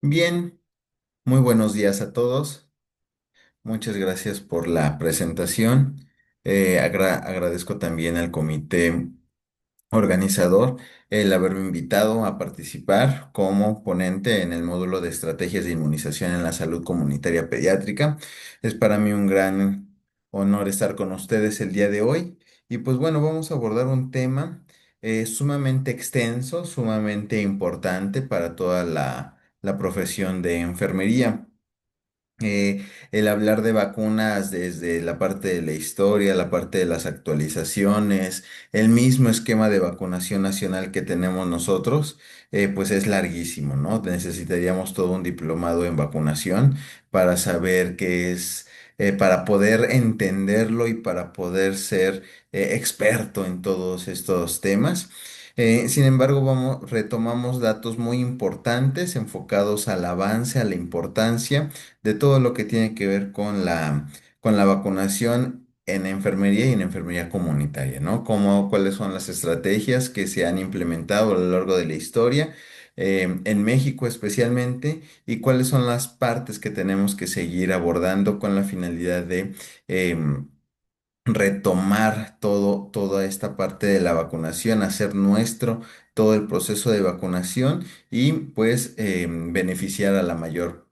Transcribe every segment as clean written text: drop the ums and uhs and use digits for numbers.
Bien, muy buenos días a todos. Muchas gracias por la presentación. Agradezco también al comité organizador el haberme invitado a participar como ponente en el módulo de estrategias de inmunización en la salud comunitaria pediátrica. Es para mí un gran honor estar con ustedes el día de hoy. Y pues bueno, vamos a abordar un tema sumamente extenso, sumamente importante para toda la profesión de enfermería. El hablar de vacunas desde la parte de la historia, la parte de las actualizaciones, el mismo esquema de vacunación nacional que tenemos nosotros, pues es larguísimo, ¿no? Necesitaríamos todo un diplomado en vacunación para saber qué es, para poder entenderlo y para poder ser experto en todos estos temas. Sin embargo, retomamos datos muy importantes enfocados al avance, a la importancia de todo lo que tiene que ver con la vacunación en enfermería y en enfermería comunitaria, ¿no? Cuáles son las estrategias que se han implementado a lo largo de la historia, en México especialmente, y cuáles son las partes que tenemos que seguir abordando con la finalidad de retomar toda esta parte de la vacunación, hacer nuestro todo el proceso de vacunación y pues beneficiar a la mayor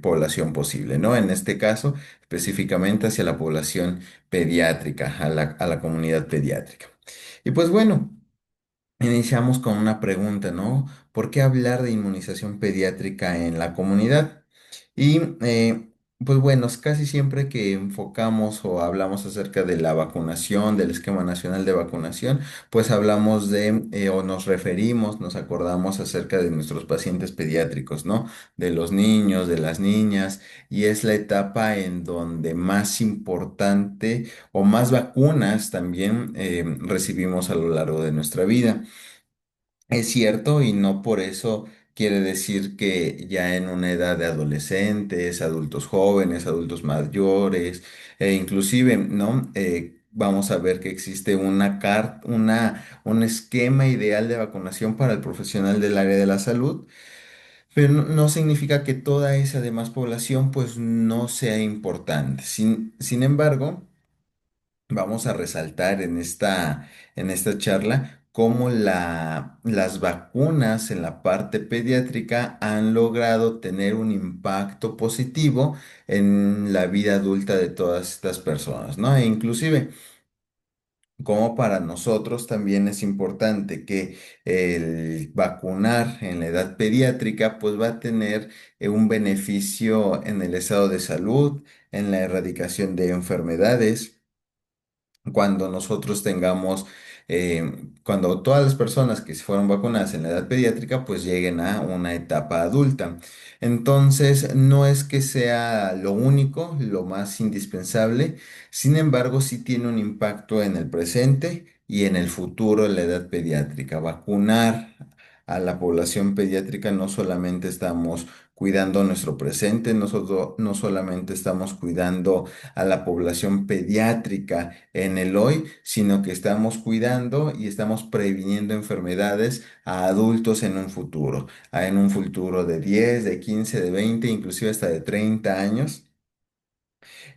población posible, ¿no? En este caso, específicamente hacia la población pediátrica, a la comunidad pediátrica. Y pues bueno. Iniciamos con una pregunta, ¿no? ¿Por qué hablar de inmunización pediátrica en la comunidad? Y pues bueno, es casi siempre que enfocamos o hablamos acerca de la vacunación, del esquema nacional de vacunación, pues hablamos o nos referimos, nos acordamos acerca de nuestros pacientes pediátricos, ¿no? De los niños, de las niñas, y es la etapa en donde más importante o más vacunas también recibimos a lo largo de nuestra vida. Es cierto, y no por eso quiere decir que ya en una edad de adolescentes, adultos jóvenes, adultos mayores, e inclusive, ¿no? Vamos a ver que existe un esquema ideal de vacunación para el profesional del área de la salud, pero no significa que toda esa demás población pues no sea importante. Sin embargo, vamos a resaltar en esta charla cómo las vacunas en la parte pediátrica han logrado tener un impacto positivo en la vida adulta de todas estas personas, ¿no? E inclusive, como para nosotros también es importante que el vacunar en la edad pediátrica pues va a tener un beneficio en el estado de salud, en la erradicación de enfermedades cuando nosotros tengamos, cuando todas las personas que se fueron vacunadas en la edad pediátrica, pues lleguen a una etapa adulta. Entonces, no es que sea lo único, lo más indispensable, sin embargo, sí tiene un impacto en el presente y en el futuro en la edad pediátrica. Vacunar a la población pediátrica no solamente estamos cuidando nuestro presente, nosotros no solamente estamos cuidando a la población pediátrica en el hoy, sino que estamos cuidando y estamos previniendo enfermedades a adultos en un futuro de 10, de 15, de 20, inclusive hasta de 30 años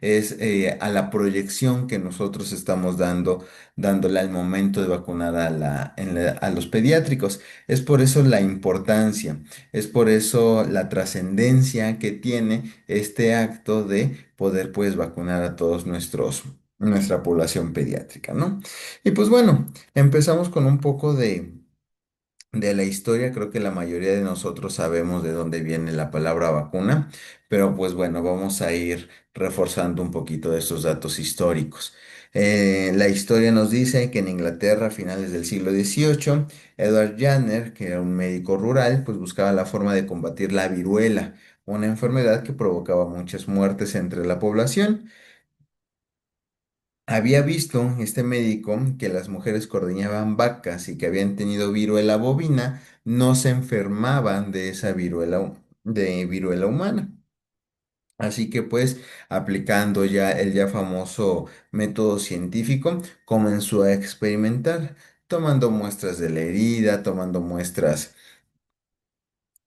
es a la proyección que nosotros estamos dándole al momento de vacunar a los pediátricos. Es por eso la importancia, es por eso la trascendencia que tiene este acto de poder pues vacunar a todos nuestra población pediátrica, ¿no? Y pues bueno, empezamos con un poco de la historia. Creo que la mayoría de nosotros sabemos de dónde viene la palabra vacuna, pero pues bueno, vamos a ir reforzando un poquito de estos datos históricos. La historia nos dice que en Inglaterra, a finales del siglo XVIII, Edward Jenner, que era un médico rural, pues buscaba la forma de combatir la viruela, una enfermedad que provocaba muchas muertes entre la población. Había visto este médico que las mujeres que ordeñaban vacas y que habían tenido viruela bovina no se enfermaban de esa de viruela humana. Así que pues aplicando ya el ya famoso método científico, comenzó a experimentar, tomando muestras de la herida, tomando muestras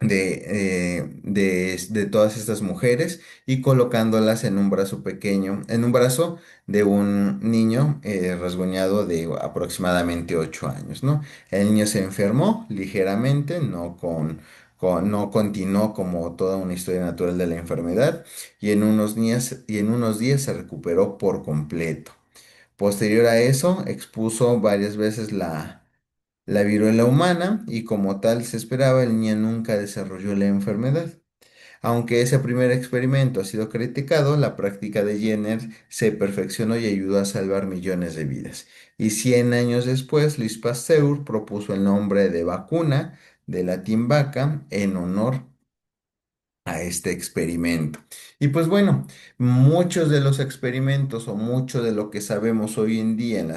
de todas estas mujeres y colocándolas en un brazo pequeño, en un brazo de un niño rasguñado de aproximadamente 8 años, ¿no? El niño se enfermó ligeramente, no continuó como toda una historia natural de la enfermedad y en unos días se recuperó por completo. Posterior a eso, expuso varias veces la viruela humana y como tal se esperaba, el niño nunca desarrolló la enfermedad. Aunque ese primer experimento ha sido criticado, la práctica de Jenner se perfeccionó y ayudó a salvar millones de vidas. Y 100 años después, Louis Pasteur propuso el nombre de vacuna de latín vaca en honor a este experimento. Y pues bueno, muchos de los experimentos o mucho de lo que sabemos hoy en día en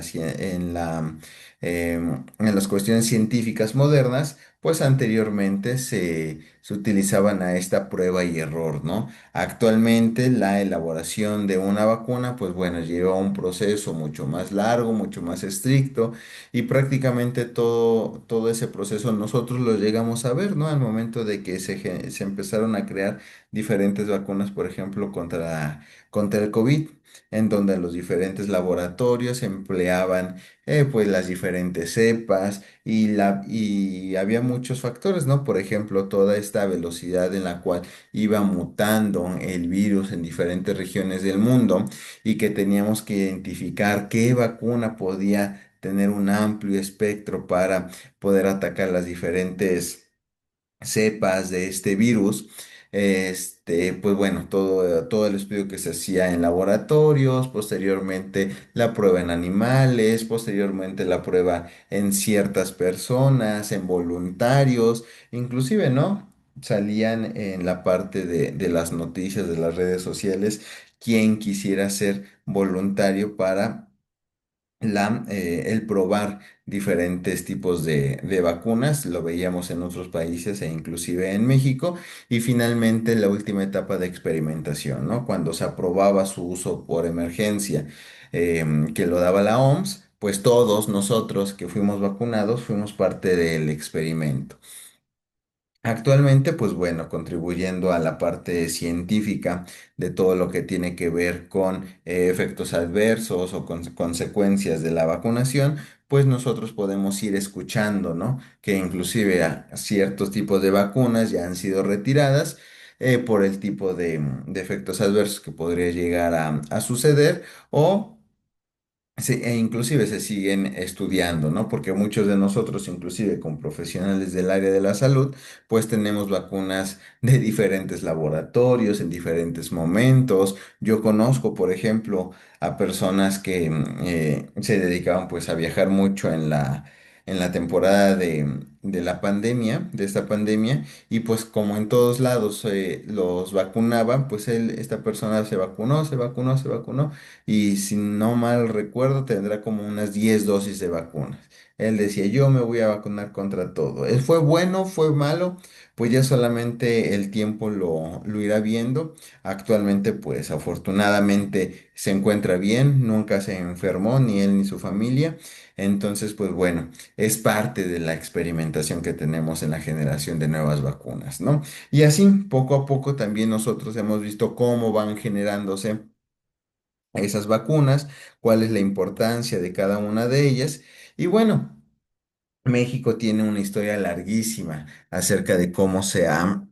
las cuestiones científicas modernas, pues anteriormente se utilizaban a esta prueba y error, ¿no? Actualmente la elaboración de una vacuna, pues bueno, lleva un proceso mucho más largo, mucho más estricto y prácticamente todo ese proceso nosotros lo llegamos a ver, ¿no? Al momento de que se empezaron a crear diferentes vacunas, por ejemplo, contra el COVID, en donde los diferentes laboratorios empleaban pues las diferentes cepas y había muchos factores, ¿no? Por ejemplo, toda esta velocidad en la cual iba mutando el virus en diferentes regiones del mundo y que teníamos que identificar qué vacuna podía tener un amplio espectro para poder atacar las diferentes cepas de este virus. Pues bueno, todo el estudio que se hacía en laboratorios, posteriormente la prueba en animales, posteriormente la prueba en ciertas personas, en voluntarios, inclusive, ¿no? Salían en la parte de las noticias de las redes sociales quien quisiera ser voluntario para el probar diferentes tipos de vacunas, lo veíamos en otros países e inclusive en México, y finalmente la última etapa de experimentación, ¿no? Cuando se aprobaba su uso por emergencia, que lo daba la OMS, pues todos nosotros que fuimos vacunados fuimos parte del experimento. Actualmente, pues bueno, contribuyendo a la parte científica de todo lo que tiene que ver con efectos adversos o consecuencias de la vacunación, pues nosotros podemos ir escuchando, ¿no? Que inclusive ciertos tipos de vacunas ya han sido retiradas por el tipo de efectos adversos que podría llegar a suceder o sí, e inclusive se siguen estudiando, ¿no? Porque muchos de nosotros, inclusive con profesionales del área de la salud, pues tenemos vacunas de diferentes laboratorios en diferentes momentos. Yo conozco, por ejemplo, a personas que se dedicaban pues a viajar mucho en la temporada de la pandemia, de esta pandemia, y pues como en todos lados los vacunaban, pues esta persona se vacunó, se vacunó y si no mal recuerdo, tendrá como unas 10 dosis de vacunas. Él decía, yo me voy a vacunar contra todo. ¿Él fue bueno, fue malo? Pues ya solamente el tiempo lo irá viendo. Actualmente, pues afortunadamente se encuentra bien, nunca se enfermó, ni él ni su familia. Entonces, pues bueno, es parte de la experimentación que tenemos en la generación de nuevas vacunas, ¿no? Y así, poco a poco, también nosotros hemos visto cómo van generándose esas vacunas, cuál es la importancia de cada una de ellas. Y bueno, México tiene una historia larguísima acerca de cómo se ha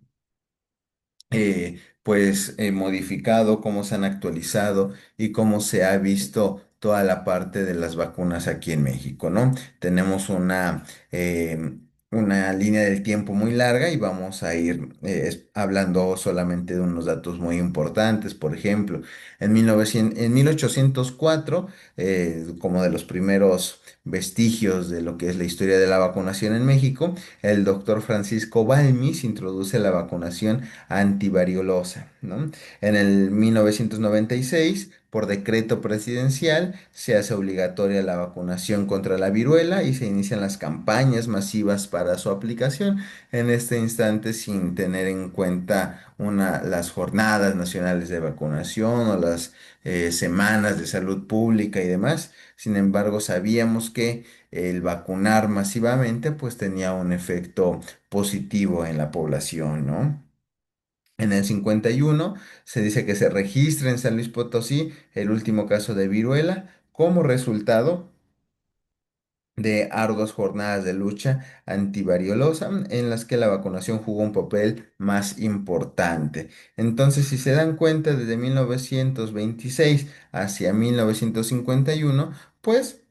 modificado, cómo se han actualizado y cómo se ha visto toda la parte de las vacunas aquí en México, ¿no? Tenemos una línea del tiempo muy larga y vamos a ir hablando solamente de unos datos muy importantes. Por ejemplo, en 1804, como de los primeros vestigios de lo que es la historia de la vacunación en México, el doctor Francisco Balmis introduce la vacunación antivariolosa, ¿no? En el 1996, por decreto presidencial se hace obligatoria la vacunación contra la viruela y se inician las campañas masivas para su aplicación. En este instante, sin tener en cuenta las jornadas nacionales de vacunación o las semanas de salud pública y demás. Sin embargo, sabíamos que el vacunar masivamente pues tenía un efecto positivo en la población, ¿no? En el 51 se dice que se registra en San Luis Potosí el último caso de viruela como resultado de arduas jornadas de lucha antivariolosa en las que la vacunación jugó un papel más importante. Entonces, si se dan cuenta, desde 1926 hacia 1951, pues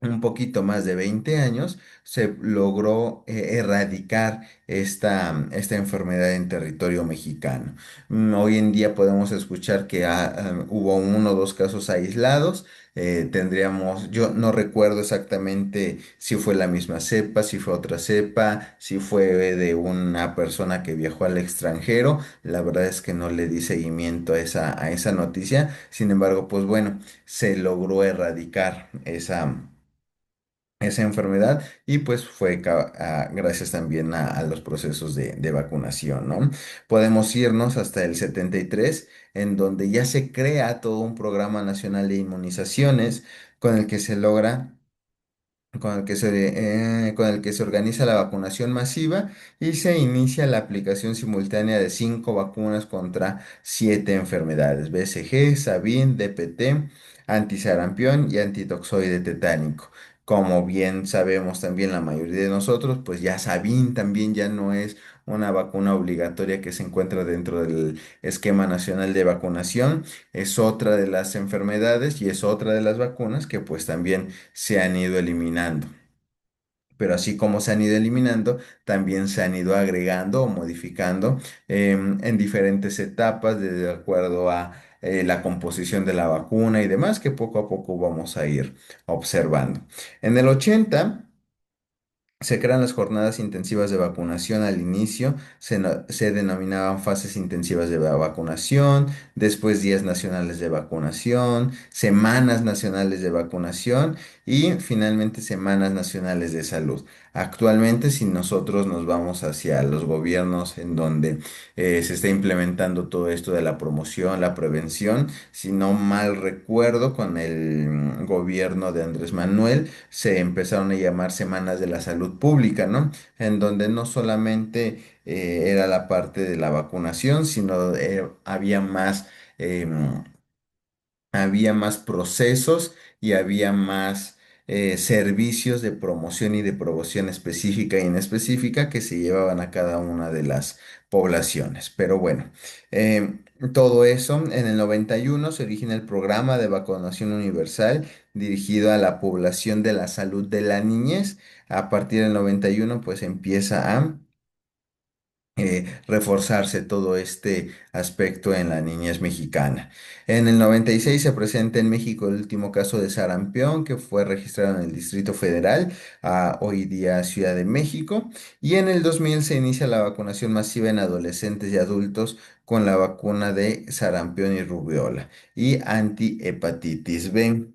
un poquito más de 20 años, se logró erradicar esta enfermedad en territorio mexicano. Hoy en día podemos escuchar que hubo uno o dos casos aislados. Yo no recuerdo exactamente si fue la misma cepa, si fue otra cepa, si fue de una persona que viajó al extranjero. La verdad es que no le di seguimiento a esa noticia. Sin embargo, pues bueno, se logró erradicar esa enfermedad y pues fue gracias también a los procesos de vacunación, ¿no? Podemos irnos hasta el 73, en donde ya se crea todo un programa nacional de inmunizaciones con el que se logra con el que se organiza la vacunación masiva y se inicia la aplicación simultánea de 5 vacunas contra 7 enfermedades: BCG, Sabin, DPT, antisarampión y antitoxoide tetánico. Como bien sabemos también la mayoría de nosotros, pues ya Sabin también ya no es una vacuna obligatoria que se encuentra dentro del esquema nacional de vacunación. Es otra de las enfermedades y es otra de las vacunas que pues también se han ido eliminando. Pero así como se han ido eliminando, también se han ido agregando o modificando en diferentes etapas de acuerdo a la composición de la vacuna y demás que poco a poco vamos a ir observando. En el 80 se crean las jornadas intensivas de vacunación. Al inicio se denominaban fases intensivas de vacunación, después días nacionales de vacunación, semanas nacionales de vacunación y finalmente semanas nacionales de salud. Actualmente, si nosotros nos vamos hacia los gobiernos en donde se está implementando todo esto de la promoción, la prevención, si no mal recuerdo, con el gobierno de Andrés Manuel, se empezaron a llamar semanas de la salud pública, ¿no? En donde no solamente era la parte de la vacunación, sino em, había más procesos y había más servicios de promoción y de promoción específica e inespecífica que se llevaban a cada una de las poblaciones. Pero bueno, todo eso en el 91 se origina el programa de vacunación universal dirigido a la población de la salud de la niñez. A partir del 91 pues empieza a reforzarse todo este aspecto en la niñez mexicana. En el 96 se presenta en México el último caso de sarampión que fue registrado en el Distrito Federal, hoy día Ciudad de México, y en el 2000 se inicia la vacunación masiva en adolescentes y adultos con la vacuna de sarampión y rubiola y antihepatitis B.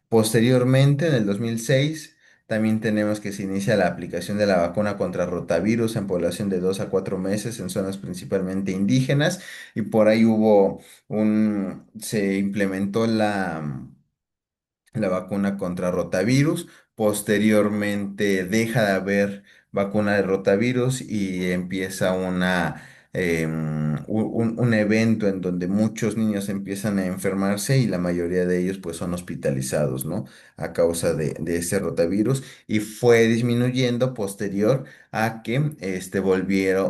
Posteriormente, en el 2006, también tenemos que se inicia la aplicación de la vacuna contra rotavirus en población de 2 a 4 meses en zonas principalmente indígenas y por ahí se implementó la vacuna contra rotavirus. Posteriormente deja de haber vacuna de rotavirus y empieza un evento en donde muchos niños empiezan a enfermarse y la mayoría de ellos pues son hospitalizados, ¿no? A causa de ese rotavirus y fue disminuyendo posterior a que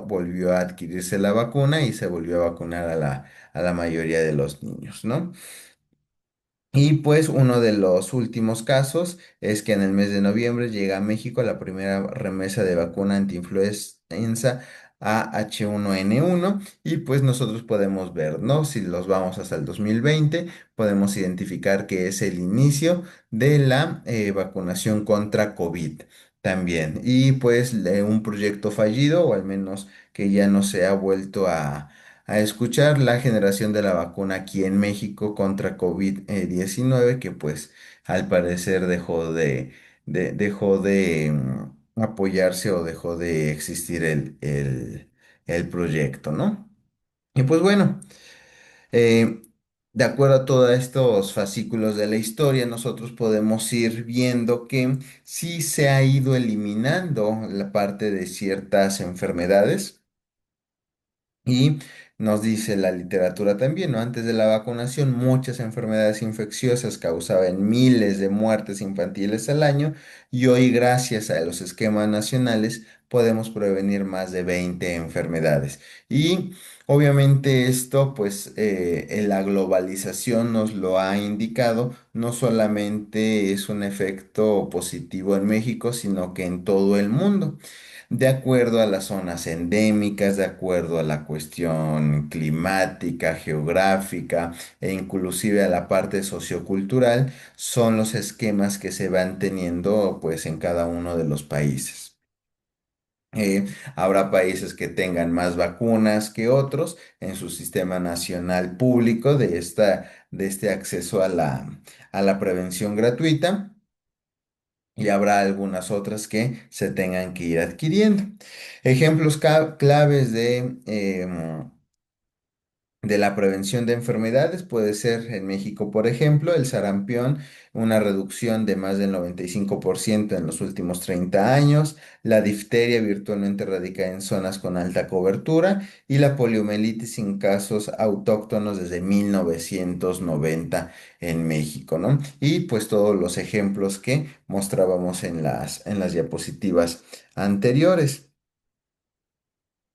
volvió a adquirirse la vacuna y se volvió a vacunar a la mayoría de los niños, ¿no? Y pues uno de los últimos casos es que en el mes de noviembre llega a México la primera remesa de vacuna antiinfluenza AH1N1 y pues nosotros podemos ver, ¿no? Si los vamos hasta el 2020, podemos identificar que es el inicio de la vacunación contra COVID también. Y pues un proyecto fallido o al menos que ya no se ha vuelto a escuchar la generación de la vacuna aquí en México contra COVID-19, que pues al parecer dejó de apoyarse o dejó de existir el proyecto, ¿no? Y pues bueno. Eh, de acuerdo a todos estos fascículos de la historia, nosotros podemos ir viendo que sí se ha ido eliminando la parte de ciertas enfermedades y nos dice la literatura también, ¿no? Antes de la vacunación, muchas enfermedades infecciosas causaban miles de muertes infantiles al año y hoy, gracias a los esquemas nacionales, podemos prevenir más de 20 enfermedades. Y obviamente esto, pues, en la globalización nos lo ha indicado, no solamente es un efecto positivo en México, sino que en todo el mundo de acuerdo a las zonas endémicas, de acuerdo a la cuestión climática, geográfica e inclusive a la parte sociocultural, son los esquemas que se van teniendo pues en cada uno de los países. Habrá países que tengan más vacunas que otros en su sistema nacional público de este acceso a la prevención gratuita. Y habrá algunas otras que se tengan que ir adquiriendo. Ejemplos claves de la prevención de enfermedades puede ser en México, por ejemplo, el sarampión, una reducción de más del 95% en los últimos 30 años, la difteria virtualmente radicada en zonas con alta cobertura y la poliomielitis sin casos autóctonos desde 1990 en México, ¿no? Y pues todos los ejemplos que mostrábamos en las diapositivas anteriores.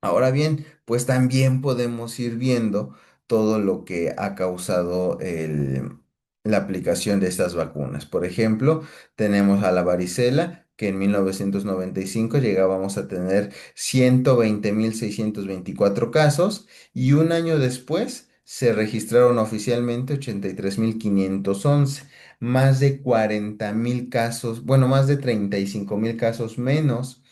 Ahora bien, pues también podemos ir viendo todo lo que ha causado la aplicación de estas vacunas. Por ejemplo, tenemos a la varicela, que en 1995 llegábamos a tener 120.624 casos y un año después se registraron oficialmente 83.511, más de 40.000 casos, bueno, más de 35.000 casos menos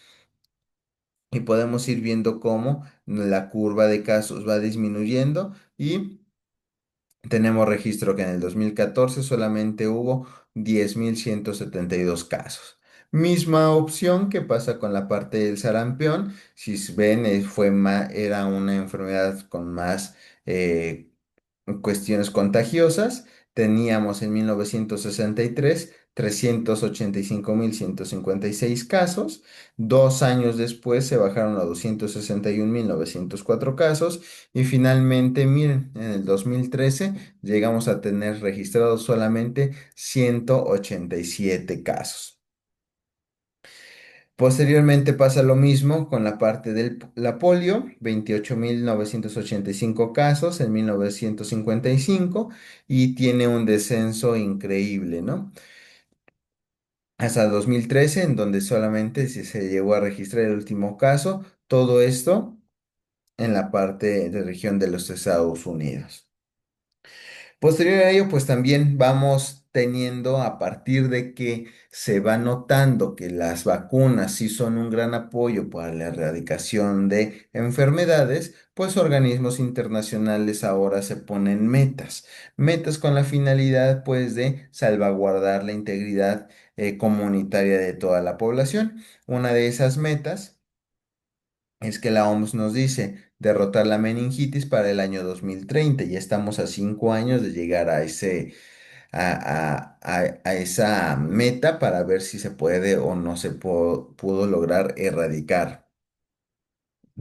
y podemos ir viendo cómo la curva de casos va disminuyendo y tenemos registro que en el 2014 solamente hubo 10.172 casos. Misma opción que pasa con la parte del sarampión. Si ven, era una enfermedad con más eh, cuestiones contagiosas. Teníamos en 1963 385.156 casos. 2 años después se bajaron a 261.904 casos. Y finalmente, miren, en el 2013 llegamos a tener registrados solamente 187 casos. Posteriormente pasa lo mismo con la parte de la polio, 28.985 casos en 1955 y tiene un descenso increíble, ¿no? Hasta 2013, en donde solamente se llegó a registrar el último caso, todo esto en la parte de región de los Estados Unidos. Posterior a ello, pues también vamos teniendo, a partir de que se va notando que las vacunas sí son un gran apoyo para la erradicación de enfermedades, pues organismos internacionales ahora se ponen metas con la finalidad pues de salvaguardar la integridad comunitaria de toda la población. Una de esas metas es que la OMS nos dice derrotar la meningitis para el año 2030. Ya estamos a 5 años de llegar a esa meta para ver si se puede o no se pudo lograr erradicar.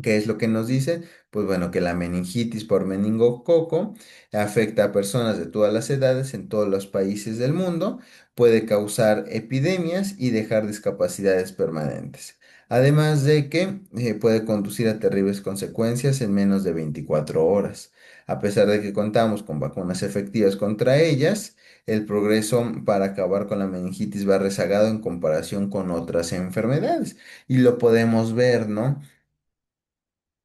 ¿Qué es lo que nos dice? Pues bueno, que la meningitis por meningococo afecta a personas de todas las edades en todos los países del mundo, puede causar epidemias y dejar discapacidades permanentes. Además de que puede conducir a terribles consecuencias en menos de 24 horas. A pesar de que contamos con vacunas efectivas contra ellas, el progreso para acabar con la meningitis va rezagado en comparación con otras enfermedades. Y lo podemos ver, ¿no?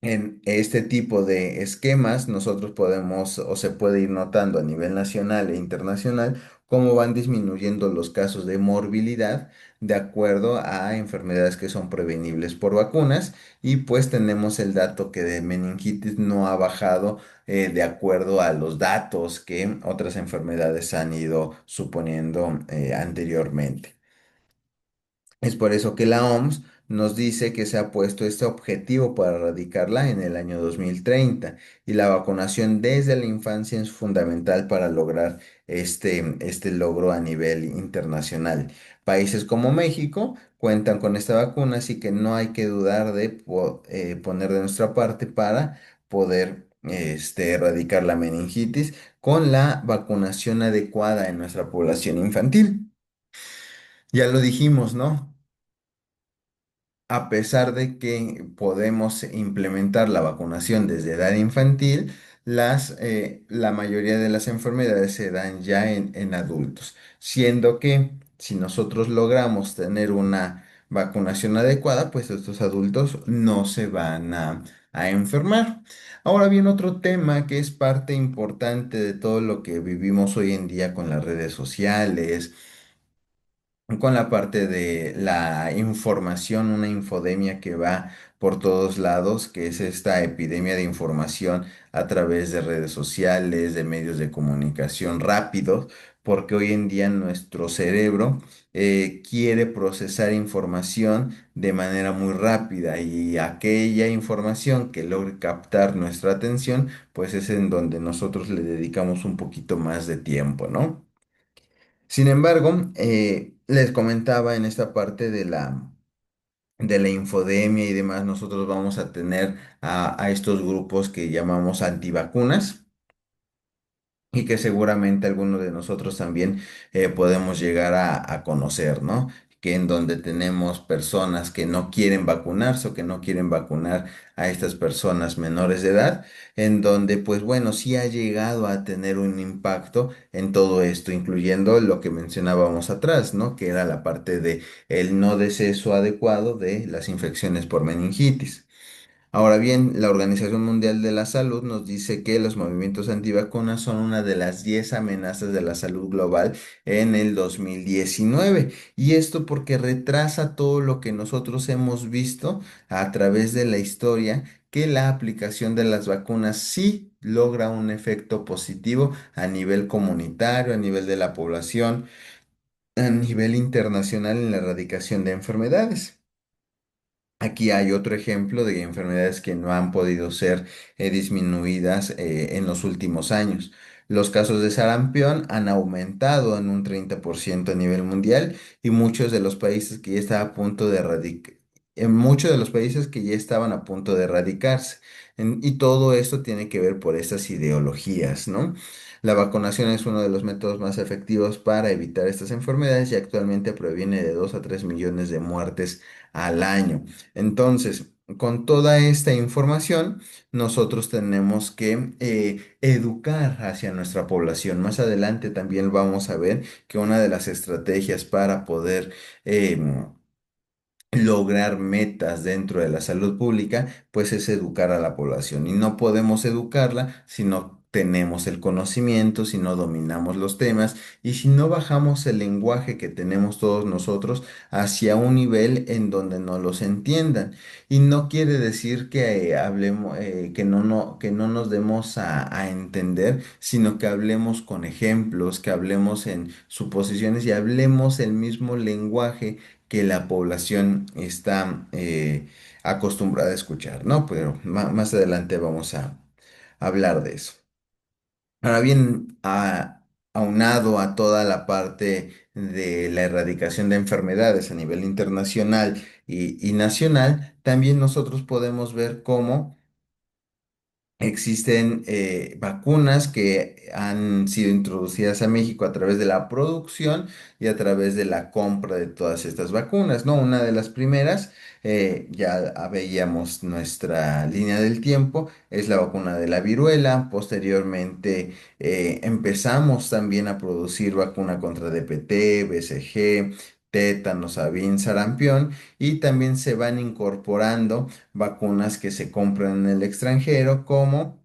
En este tipo de esquemas, nosotros podemos o se puede ir notando a nivel nacional e internacional, cómo van disminuyendo los casos de morbilidad de acuerdo a enfermedades que son prevenibles por vacunas. Y pues tenemos el dato que de meningitis no ha bajado de acuerdo a los datos que otras enfermedades han ido suponiendo anteriormente. Es por eso que la OMS nos dice que se ha puesto este objetivo para erradicarla en el año 2030, y la vacunación desde la infancia es fundamental para lograr este logro a nivel internacional. Países como México cuentan con esta vacuna, así que no hay que dudar de poner de nuestra parte para poder erradicar la meningitis con la vacunación adecuada en nuestra población infantil. Ya lo dijimos, ¿no? A pesar de que podemos implementar la vacunación desde edad infantil, la mayoría de las enfermedades se dan ya en adultos, siendo que si nosotros logramos tener una vacunación adecuada, pues estos adultos no se van a enfermar. Ahora bien, otro tema que es parte importante de todo lo que vivimos hoy en día con las redes sociales, con la parte de la información, una infodemia que va por todos lados, que es esta epidemia de información a través de redes sociales, de medios de comunicación rápidos, porque hoy en día nuestro cerebro quiere procesar información de manera muy rápida, y aquella información que logre captar nuestra atención, pues es en donde nosotros le dedicamos un poquito más de tiempo, ¿no? Sin embargo, les comentaba en esta parte de la infodemia y demás, nosotros vamos a tener a estos grupos que llamamos antivacunas, y que seguramente algunos de nosotros también podemos llegar a conocer, ¿no? Que en donde tenemos personas que no quieren vacunarse o que no quieren vacunar a estas personas menores de edad, en donde, pues bueno, sí ha llegado a tener un impacto en todo esto, incluyendo lo que mencionábamos atrás, ¿no? Que era la parte de el no deceso adecuado de las infecciones por meningitis. Ahora bien, la Organización Mundial de la Salud nos dice que los movimientos antivacunas son una de las 10 amenazas de la salud global en el 2019. Y esto porque retrasa todo lo que nosotros hemos visto a través de la historia, que la aplicación de las vacunas sí logra un efecto positivo a nivel comunitario, a nivel de la población, a nivel internacional en la erradicación de enfermedades. Aquí hay otro ejemplo de enfermedades que no han podido ser disminuidas en los últimos años. Los casos de sarampión han aumentado en un 30% a nivel mundial, y muchos de los países que ya estaban a punto de en muchos de los países que ya estaban a punto de erradicarse. Y todo esto tiene que ver por estas ideologías, ¿no? La vacunación es uno de los métodos más efectivos para evitar estas enfermedades, y actualmente previene de 2 a 3 millones de muertes al año. Entonces, con toda esta información, nosotros tenemos que educar hacia nuestra población. Más adelante también vamos a ver que una de las estrategias para poder lograr metas dentro de la salud pública, pues es educar a la población. Y no podemos educarla si no tenemos el conocimiento, si no dominamos los temas y si no bajamos el lenguaje que tenemos todos nosotros hacia un nivel en donde no los entiendan. Y no quiere decir que hablemos, que no nos demos a entender, sino que hablemos con ejemplos, que hablemos en suposiciones y hablemos el mismo lenguaje que la población está acostumbrada a escuchar, ¿no? Pero más adelante vamos a hablar de eso. Ahora bien, aunado a toda la parte de la erradicación de enfermedades a nivel internacional y nacional, también nosotros podemos ver cómo existen vacunas que han sido introducidas a México a través de la producción y a través de la compra de todas estas vacunas, ¿no? Una de las primeras, ya veíamos nuestra línea del tiempo, es la vacuna de la viruela. Posteriormente empezamos también a producir vacuna contra DPT, BCG, tétanos, sabín, sarampión, y también se van incorporando vacunas que se compran en el extranjero, como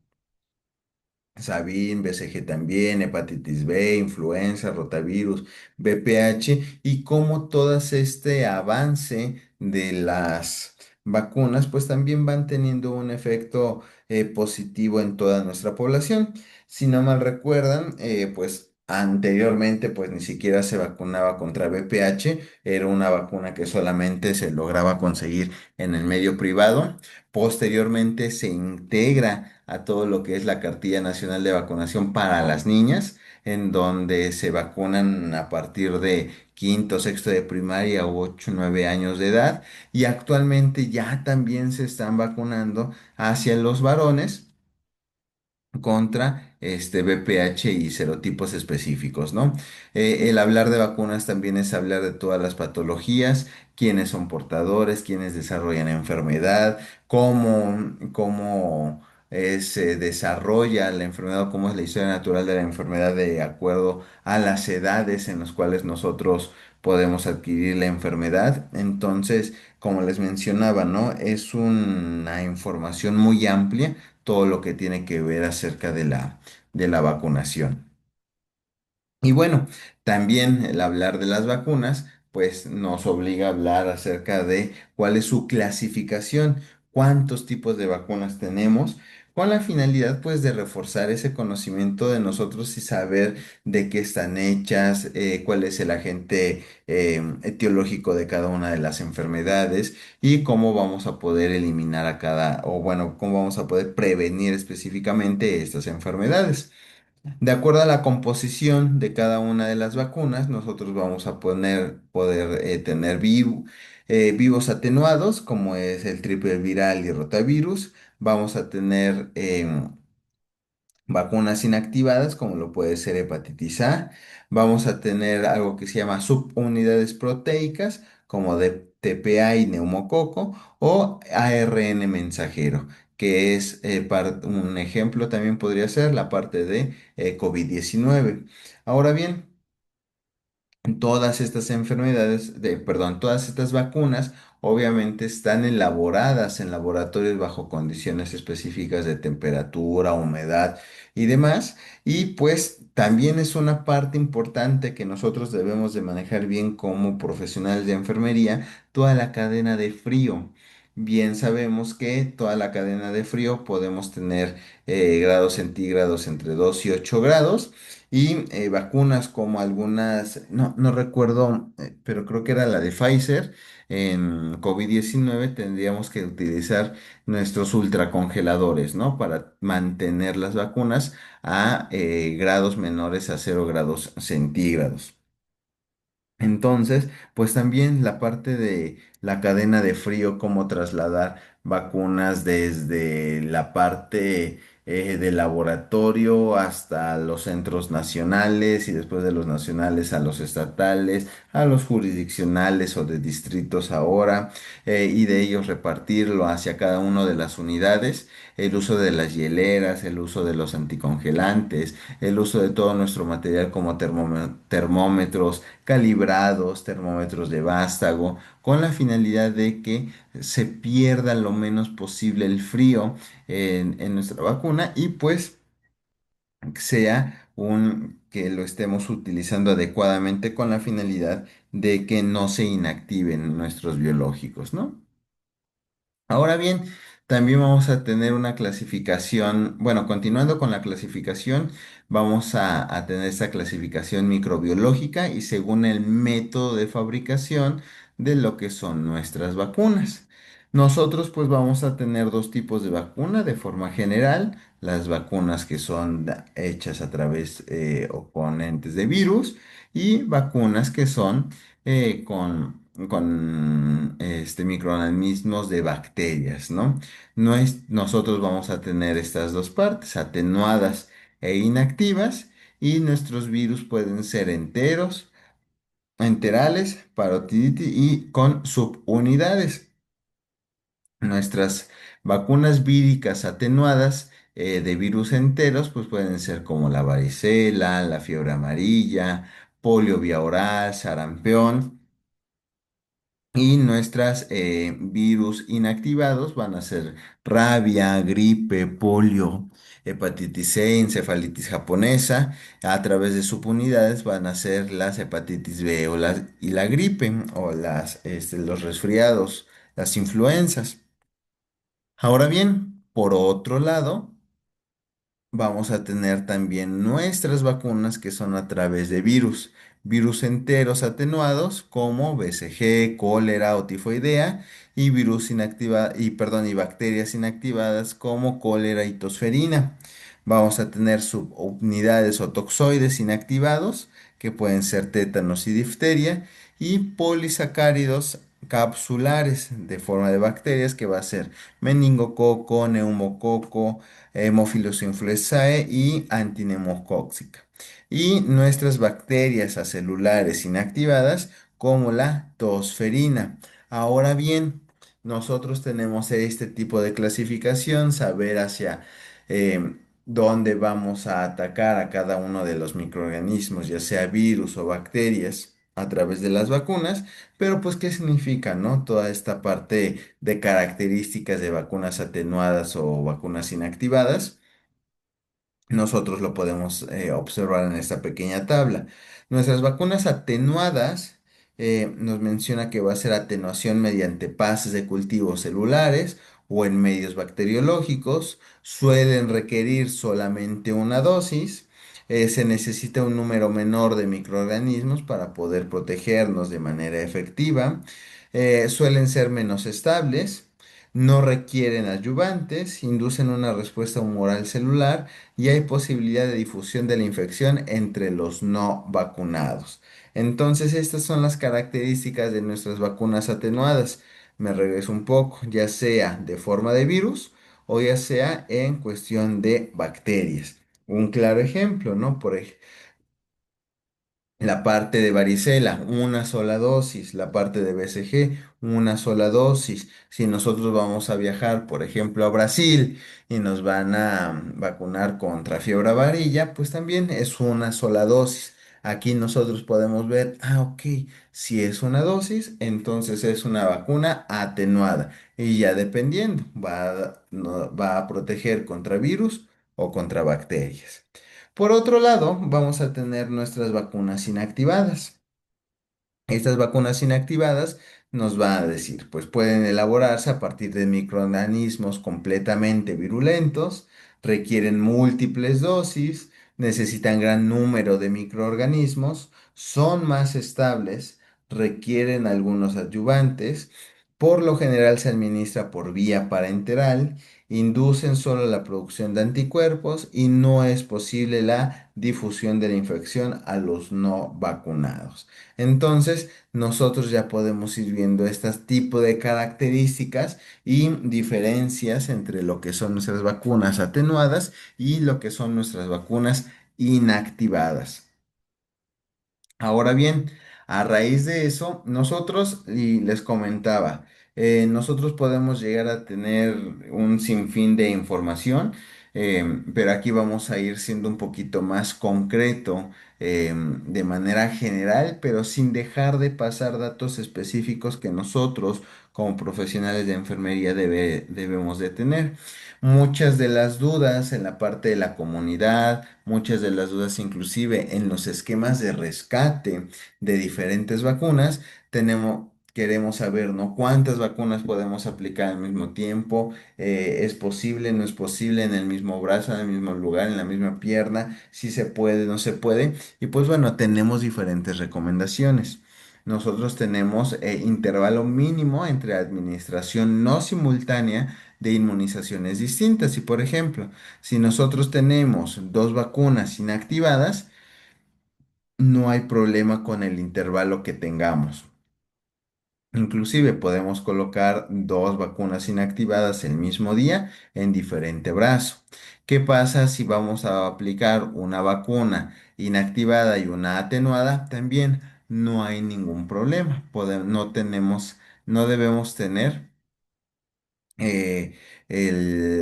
Sabin, BCG también, hepatitis B, influenza, rotavirus, VPH y cómo todas este avance de las vacunas pues también van teniendo un efecto positivo en toda nuestra población. Si no mal recuerdan, pues anteriormente pues ni siquiera se vacunaba contra VPH, era una vacuna que solamente se lograba conseguir en el medio privado. Posteriormente se integra a todo lo que es la Cartilla Nacional de Vacunación para las niñas, en donde se vacunan a partir de quinto, sexto de primaria u 8, 9 años de edad. Y actualmente ya también se están vacunando hacia los varones contra este VPH y serotipos específicos, ¿no? El hablar de vacunas también es hablar de todas las patologías, quiénes son portadores, quiénes desarrollan enfermedad, cómo se desarrolla la enfermedad, cómo es la historia natural de la enfermedad de acuerdo a las edades en las cuales nosotros podemos adquirir la enfermedad. Entonces, como les mencionaba, ¿no? Es una información muy amplia todo lo que tiene que ver acerca de la vacunación. Y bueno, también el hablar de las vacunas, pues nos obliga a hablar acerca de cuál es su clasificación, cuántos tipos de vacunas tenemos, con la finalidad pues de reforzar ese conocimiento de nosotros y saber de qué están hechas, cuál es el agente etiológico de cada una de las enfermedades y cómo vamos a poder eliminar a cada, o bueno, cómo vamos a poder prevenir específicamente estas enfermedades. De acuerdo a la composición de cada una de las vacunas, nosotros vamos a poder tener vivos atenuados, como es el triple viral y rotavirus. Vamos a tener vacunas inactivadas, como lo puede ser hepatitis A. Vamos a tener algo que se llama subunidades proteicas, como de TPA y neumococo, o ARN mensajero, que es un ejemplo también podría ser la parte de COVID-19. Ahora bien, todas estas perdón, todas estas vacunas obviamente están elaboradas en laboratorios bajo condiciones específicas de temperatura, humedad y demás. Y pues también es una parte importante que nosotros debemos de manejar bien como profesionales de enfermería, toda la cadena de frío. Bien sabemos que toda la cadena de frío podemos tener grados centígrados entre 2 y 8 grados. Y vacunas como algunas, no recuerdo, pero creo que era la de Pfizer, en COVID-19 tendríamos que utilizar nuestros ultracongeladores, ¿no? Para mantener las vacunas a grados menores a 0 grados centígrados. Entonces, pues también la parte de la cadena de frío, cómo trasladar vacunas desde la parte de laboratorio hasta los centros nacionales y después de los nacionales a los estatales, a los jurisdiccionales o de distritos ahora, y de ellos repartirlo hacia cada una de las unidades, el uso de las hieleras, el uso de los anticongelantes, el uso de todo nuestro material como termómetros calibrados, termómetros de vástago, con la finalidad de que se pierda lo menos posible el frío en nuestra vacuna y pues sea un que lo estemos utilizando adecuadamente con la finalidad de que no se inactiven nuestros biológicos, ¿no? Ahora bien, también vamos a tener una clasificación, bueno, continuando con la clasificación, vamos a tener esta clasificación microbiológica y según el método de fabricación de lo que son nuestras vacunas. Nosotros pues vamos a tener dos tipos de vacuna de forma general, las vacunas que son hechas a través o con entes de virus y vacunas que son con microorganismos de bacterias, ¿no? Nosotros vamos a tener estas dos partes, atenuadas e inactivas, y nuestros virus pueden ser enteros, enterales, parotiditis y con subunidades. Nuestras vacunas víricas atenuadas de virus enteros, pues pueden ser como la varicela, la fiebre amarilla, polio vía oral, sarampión Y nuestras virus inactivados van a ser rabia, gripe, polio, hepatitis C, encefalitis japonesa. A través de subunidades van a ser las hepatitis B y la gripe o los resfriados, las influencias. Ahora bien, por otro lado, vamos a tener también nuestras vacunas que son a través de virus enteros atenuados como BCG, cólera o tifoidea y y bacterias inactivadas como cólera y tosferina. Vamos a tener subunidades o toxoides inactivados que pueden ser tétanos y difteria y polisacáridos capsulares de forma de bacterias que va a ser meningococo, neumococo, Haemophilus influenzae y antinemocóxica. Y nuestras bacterias acelulares inactivadas como la tosferina. Ahora bien, nosotros tenemos este tipo de clasificación, saber hacia dónde vamos a atacar a cada uno de los microorganismos, ya sea virus o bacterias, a través de las vacunas, pero pues, ¿qué significa, no? Toda esta parte de características de vacunas atenuadas o vacunas inactivadas. Nosotros lo podemos observar en esta pequeña tabla. Nuestras vacunas atenuadas nos menciona que va a ser atenuación mediante pases de cultivos celulares o en medios bacteriológicos. Suelen requerir solamente una dosis. Se necesita un número menor de microorganismos para poder protegernos de manera efectiva. Suelen ser menos estables. No requieren adyuvantes, inducen una respuesta humoral celular y hay posibilidad de difusión de la infección entre los no vacunados. Entonces, estas son las características de nuestras vacunas atenuadas. Me regreso un poco, ya sea de forma de virus o ya sea en cuestión de bacterias. Un claro ejemplo, ¿no? La parte de varicela, una sola dosis. La parte de BCG, una sola dosis. Si nosotros vamos a viajar, por ejemplo, a Brasil y nos van a vacunar contra fiebre amarilla, pues también es una sola dosis. Aquí nosotros podemos ver, ok, si es una dosis, entonces es una vacuna atenuada. Y ya dependiendo, va a proteger contra virus o contra bacterias. Por otro lado, vamos a tener nuestras vacunas inactivadas. Estas vacunas inactivadas nos van a decir, pues pueden elaborarse a partir de microorganismos completamente virulentos, requieren múltiples dosis, necesitan gran número de microorganismos, son más estables, requieren algunos adyuvantes, por lo general se administra por vía parenteral, inducen solo la producción de anticuerpos y no es posible la difusión de la infección a los no vacunados. Entonces, nosotros ya podemos ir viendo este tipo de características y diferencias entre lo que son nuestras vacunas atenuadas y lo que son nuestras vacunas inactivadas. Ahora bien, a raíz de eso, nosotros, y les comentaba, nosotros podemos llegar a tener un sinfín de información, pero aquí vamos a ir siendo un poquito más concreto, de manera general, pero sin dejar de pasar datos específicos que nosotros, como profesionales de enfermería, debemos de tener. Muchas de las dudas en la parte de la comunidad, muchas de las dudas inclusive en los esquemas de rescate de diferentes vacunas, queremos saber, ¿no? ¿Cuántas vacunas podemos aplicar al mismo tiempo? ¿Es posible, no es posible en el mismo brazo, en el mismo lugar, en la misma pierna? Si se puede, no se puede. Y pues bueno, tenemos diferentes recomendaciones. Nosotros tenemos intervalo mínimo entre administración no simultánea de inmunizaciones distintas. Y por ejemplo, si nosotros tenemos dos vacunas inactivadas, no hay problema con el intervalo que tengamos. Inclusive podemos colocar dos vacunas inactivadas el mismo día en diferente brazo. ¿Qué pasa si vamos a aplicar una vacuna inactivada y una atenuada? También no hay ningún problema. No debemos tener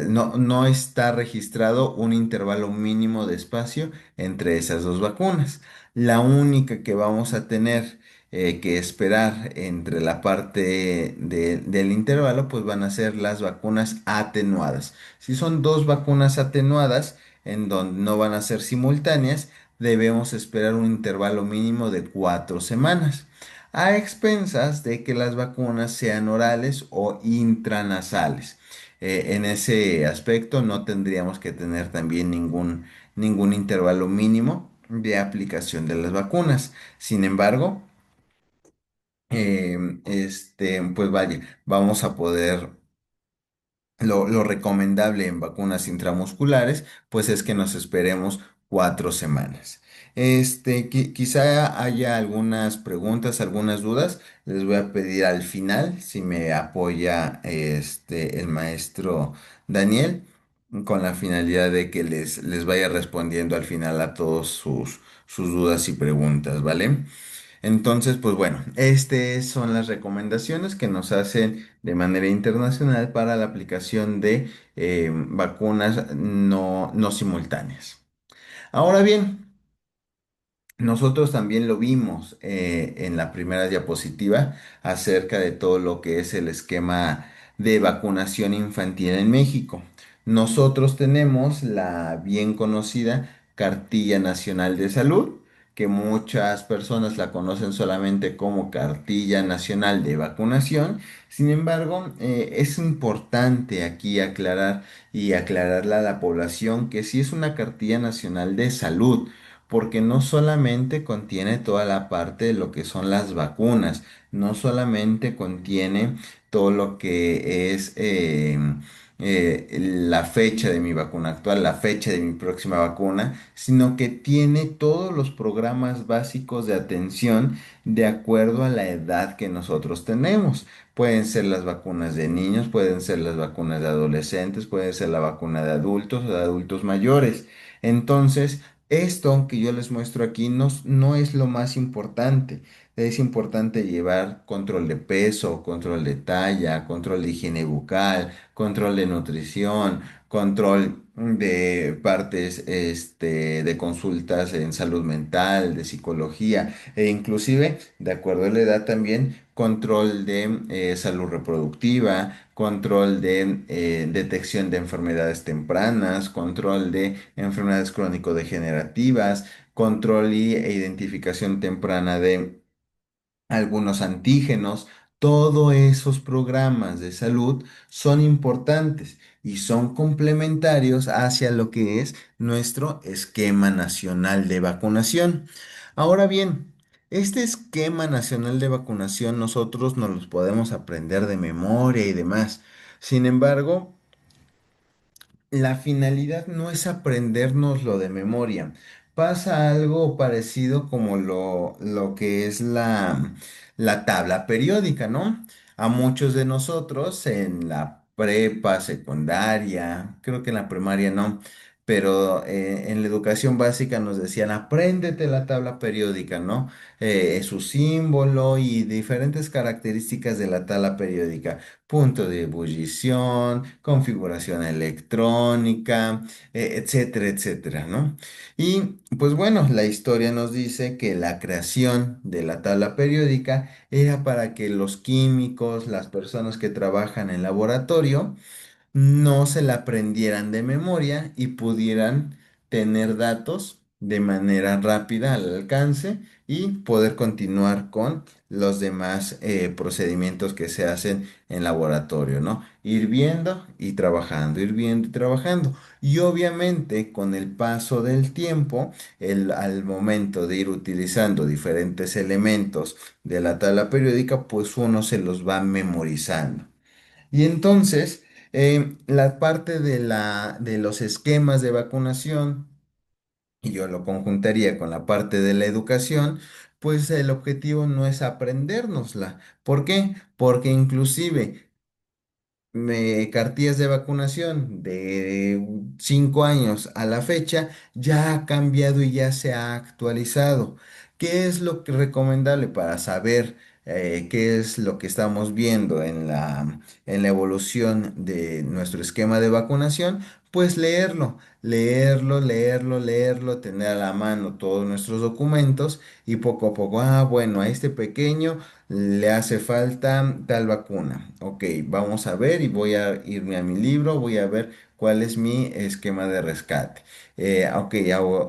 no está registrado un intervalo mínimo de espacio entre esas dos vacunas. La única que vamos a tener que esperar entre la parte del intervalo, pues van a ser las vacunas atenuadas. Si son dos vacunas atenuadas, en donde no van a ser simultáneas, debemos esperar un intervalo mínimo de 4 semanas, a expensas de que las vacunas sean orales o intranasales. En ese aspecto no tendríamos que tener también ningún intervalo mínimo de aplicación de las vacunas. Sin embargo, pues vaya, vamos a poder lo recomendable en vacunas intramusculares, pues es que nos esperemos 4 semanas. Quizá haya algunas preguntas, algunas dudas. Les voy a pedir al final si me apoya el maestro Daniel, con la finalidad de que les vaya respondiendo al final a todos sus dudas y preguntas, ¿vale? Entonces, pues bueno, estas son las recomendaciones que nos hacen de manera internacional para la aplicación de vacunas no simultáneas. Ahora bien, nosotros también lo vimos en la primera diapositiva acerca de todo lo que es el esquema de vacunación infantil en México. Nosotros tenemos la bien conocida Cartilla Nacional de Salud, que muchas personas la conocen solamente como Cartilla Nacional de Vacunación. Sin embargo, es importante aquí aclarar y aclararle a la población que sí es una Cartilla Nacional de Salud, porque no solamente contiene toda la parte de lo que son las vacunas, no solamente contiene todo lo que es la fecha de mi vacuna actual, la fecha de mi próxima vacuna, sino que tiene todos los programas básicos de atención de acuerdo a la edad que nosotros tenemos. Pueden ser las vacunas de niños, pueden ser las vacunas de adolescentes, pueden ser la vacuna de adultos o de adultos mayores. Entonces, esto que yo les muestro aquí no es lo más importante. Es importante llevar control de peso, control de talla, control de higiene bucal, control de nutrición, control de partes de consultas en salud mental, de psicología e inclusive, de acuerdo a la edad también, control de salud reproductiva, control de detección de enfermedades tempranas, control de enfermedades crónico-degenerativas, control e identificación temprana de algunos antígenos. Todos esos programas de salud son importantes y son complementarios hacia lo que es nuestro esquema nacional de vacunación. Ahora bien, este esquema nacional de vacunación nosotros nos los podemos aprender de memoria y demás. Sin embargo, la finalidad no es aprendernos lo de memoria. Pasa algo parecido como lo que es la tabla periódica, ¿no? A muchos de nosotros en la prepa, secundaria, creo que en la primaria no, pero en la educación básica nos decían, apréndete la tabla periódica, ¿no? Su símbolo y diferentes características de la tabla periódica: punto de ebullición, configuración electrónica, etcétera, etcétera, ¿no? Y pues bueno, la historia nos dice que la creación de la tabla periódica era para que los químicos, las personas que trabajan en laboratorio, no se la aprendieran de memoria y pudieran tener datos de manera rápida al alcance y poder continuar con los demás procedimientos que se hacen en laboratorio, ¿no? Ir viendo y trabajando, ir viendo y trabajando. Y obviamente con el paso del tiempo, al momento de ir utilizando diferentes elementos de la tabla periódica, pues uno se los va memorizando. Y entonces, la parte de los esquemas de vacunación, y yo lo conjuntaría con la parte de la educación, pues el objetivo no es aprendérnosla. ¿Por qué? Porque inclusive cartillas de vacunación de 5 años a la fecha ya ha cambiado y ya se ha actualizado. ¿Qué es lo que recomendable para saber qué es lo que estamos viendo en la evolución de nuestro esquema de vacunación, pues leerlo, leerlo, leerlo, leerlo, tener a la mano todos nuestros documentos y poco a poco, bueno, a este pequeño le hace falta tal vacuna. Ok, vamos a ver y voy a irme a mi libro, voy a ver cuál es mi esquema de rescate. Ok,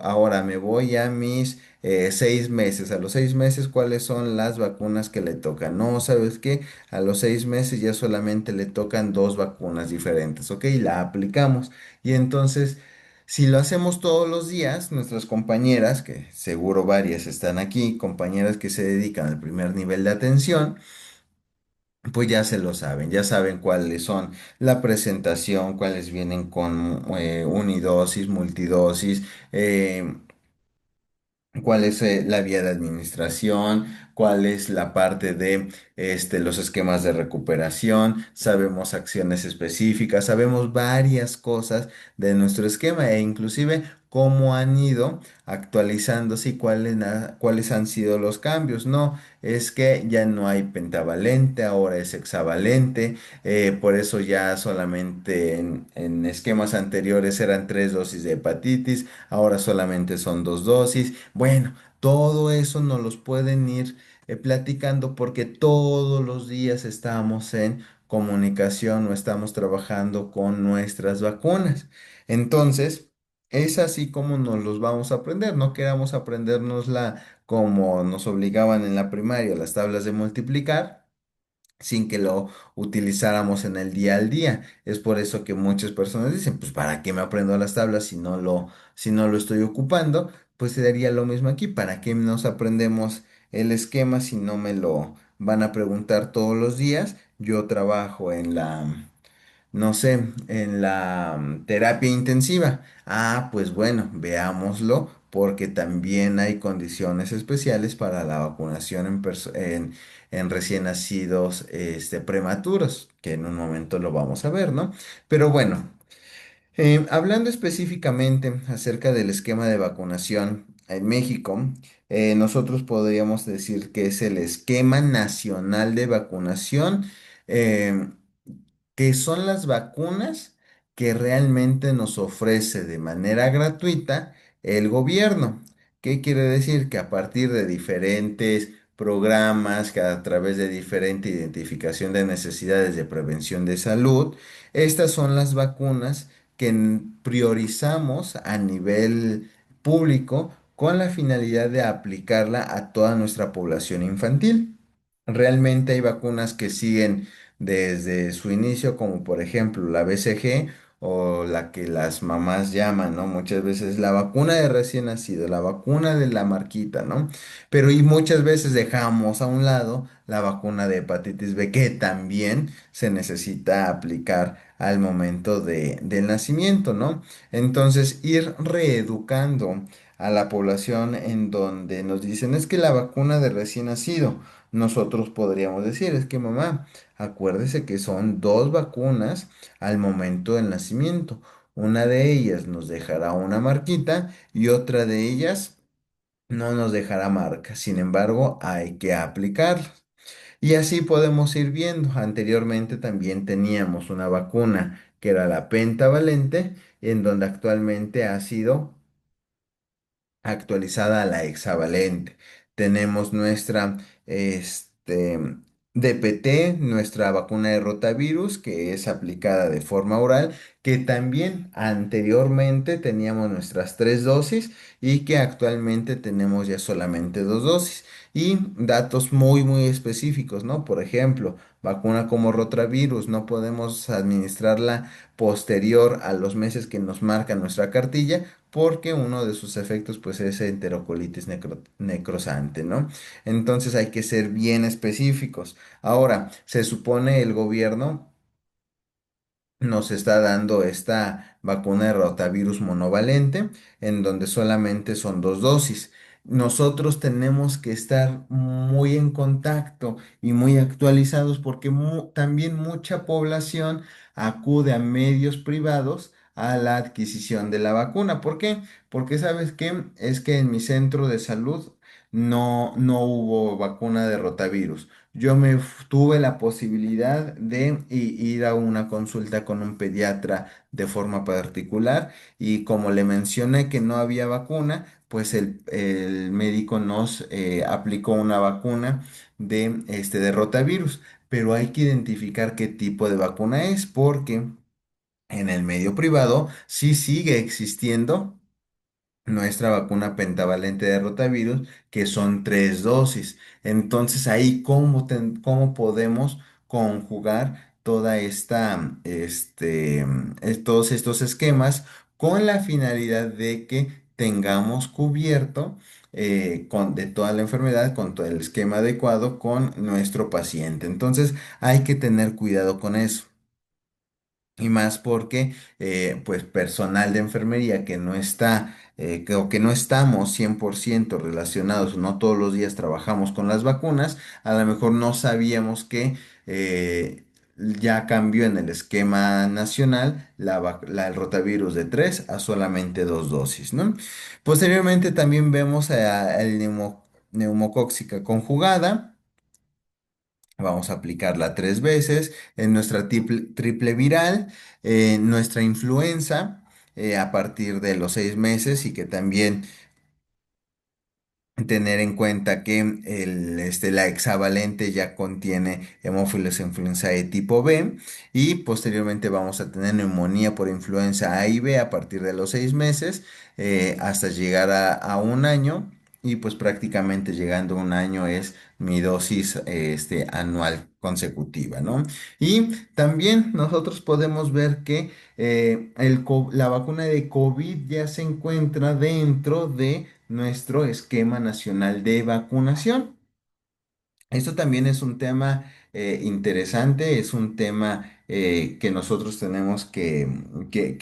ahora me voy a mis 6 meses. A los 6 meses, ¿cuáles son las vacunas que le tocan? No, ¿sabes qué? A los 6 meses ya solamente le tocan dos vacunas diferentes. Ok, la aplicamos. Y entonces, si lo hacemos todos los días, nuestras compañeras, que seguro varias están aquí, compañeras que se dedican al primer nivel de atención, pues ya se lo saben, ya saben cuáles son la presentación, cuáles vienen con unidosis, multidosis, cuál es la vía de administración, cuál es la parte de los esquemas de recuperación, sabemos acciones específicas, sabemos varias cosas de nuestro esquema e inclusive cómo han ido actualizándose y cuáles han sido los cambios. No, es que ya no hay pentavalente, ahora es hexavalente, por eso ya solamente en esquemas anteriores eran 3 dosis de hepatitis, ahora solamente son 2 dosis. Bueno, todo eso nos los pueden ir platicando porque todos los días estamos en comunicación o estamos trabajando con nuestras vacunas. Entonces, es así como nos los vamos a aprender. No queramos aprendérnosla como nos obligaban en la primaria, las tablas de multiplicar sin que lo utilizáramos en el día al día. Es por eso que muchas personas dicen, pues ¿para qué me aprendo las tablas si no lo estoy ocupando? Pues sería lo mismo aquí, ¿para qué nos aprendemos el esquema si no me lo van a preguntar todos los días? Yo trabajo no sé, en la terapia intensiva. Pues bueno, veámoslo porque también hay condiciones especiales para la vacunación en recién nacidos prematuros, que en un momento lo vamos a ver, ¿no? Pero bueno, hablando específicamente acerca del esquema de vacunación en México, nosotros podríamos decir que es el esquema nacional de vacunación. em, que son las vacunas que realmente nos ofrece de manera gratuita el gobierno. ¿Qué quiere decir? Que a partir de diferentes programas, que a través de diferente identificación de necesidades de prevención de salud, estas son las vacunas que priorizamos a nivel público con la finalidad de aplicarla a toda nuestra población infantil. Realmente hay vacunas que siguen desde su inicio, como por ejemplo la BCG o la que las mamás llaman, ¿no? Muchas veces la vacuna de recién nacido, la vacuna de la marquita, ¿no? Pero y muchas veces dejamos a un lado la vacuna de hepatitis B, que también se necesita aplicar al momento del nacimiento, ¿no? Entonces, ir reeducando a la población en donde nos dicen es que la vacuna de recién nacido, nosotros podríamos decir, es que mamá, acuérdese que son dos vacunas al momento del nacimiento. Una de ellas nos dejará una marquita y otra de ellas no nos dejará marca. Sin embargo, hay que aplicarla. Y así podemos ir viendo. Anteriormente también teníamos una vacuna que era la pentavalente, en donde actualmente ha sido actualizada a la hexavalente. Tenemos nuestra DPT, nuestra vacuna de rotavirus, que es aplicada de forma oral, que también anteriormente teníamos nuestras 3 dosis y que actualmente tenemos ya solamente 2 dosis. Y datos muy, muy específicos, ¿no? Por ejemplo, vacuna como rotavirus, no podemos administrarla posterior a los meses que nos marca nuestra cartilla porque uno de sus efectos pues es enterocolitis necrosante, ¿no? Entonces hay que ser bien específicos. Ahora, se supone el gobierno nos está dando esta vacuna de rotavirus monovalente, en donde solamente son 2 dosis. Nosotros tenemos que estar muy en contacto y muy actualizados porque también mucha población acude a medios privados a la adquisición de la vacuna. ¿Por qué? Porque sabes qué, es que en mi centro de salud no hubo vacuna de rotavirus. Tuve la posibilidad de ir a una consulta con un pediatra de forma particular y como le mencioné que no había vacuna, pues el médico nos aplicó una vacuna de rotavirus, pero hay que identificar qué tipo de vacuna es porque en el medio privado sí sigue existiendo nuestra vacuna pentavalente de rotavirus, que son 3 dosis. Entonces, ahí, ¿cómo podemos conjugar todos estos esquemas con la finalidad de que tengamos cubierto de toda la enfermedad, con todo el esquema adecuado con nuestro paciente? Entonces, hay que tener cuidado con eso. Y más porque, pues, personal de enfermería que no está, o que no estamos 100% relacionados, no todos los días trabajamos con las vacunas, a lo mejor no sabíamos que ya cambió en el esquema nacional el rotavirus de 3 a solamente 2 dosis, ¿no? Posteriormente también vemos el neumocóxica conjugada. Vamos a aplicarla 3 veces en nuestra triple viral, nuestra influenza a partir de los 6 meses y que también tener en cuenta que la hexavalente ya contiene hemófilos influenzae tipo B y posteriormente vamos a tener neumonía por influenza A y B a partir de los 6 meses hasta llegar a un año y pues prácticamente llegando a un año es mi dosis anual consecutiva, ¿no? Y también nosotros podemos ver que la vacuna de COVID ya se encuentra dentro de nuestro esquema nacional de vacunación. Esto también es un tema interesante, es un tema que nosotros tenemos que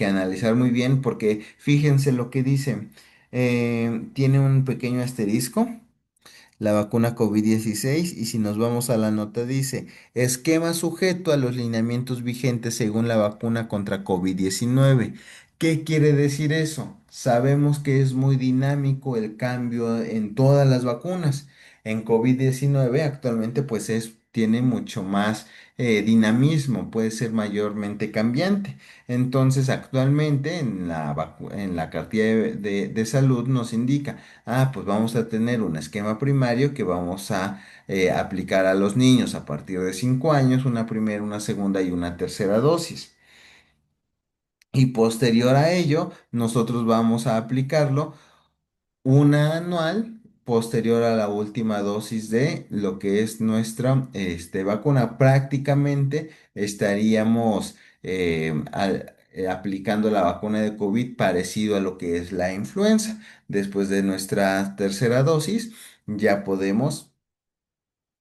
analizar muy bien porque fíjense lo que dice. Tiene un pequeño asterisco la vacuna COVID-16 y si nos vamos a la nota dice, esquema sujeto a los lineamientos vigentes según la vacuna contra COVID-19. ¿Qué quiere decir eso? Sabemos que es muy dinámico el cambio en todas las vacunas. En COVID-19 actualmente pues tiene mucho más dinamismo, puede ser mayormente cambiante. Entonces actualmente en la cartilla de salud nos indica pues vamos a tener un esquema primario que vamos a aplicar a los niños a partir de 5 años, una primera, una segunda y una tercera dosis. Y posterior a ello, nosotros vamos a aplicarlo una anual posterior a la última dosis de lo que es nuestra vacuna. Prácticamente estaríamos aplicando la vacuna de COVID parecido a lo que es la influenza. Después de nuestra tercera dosis, ya podemos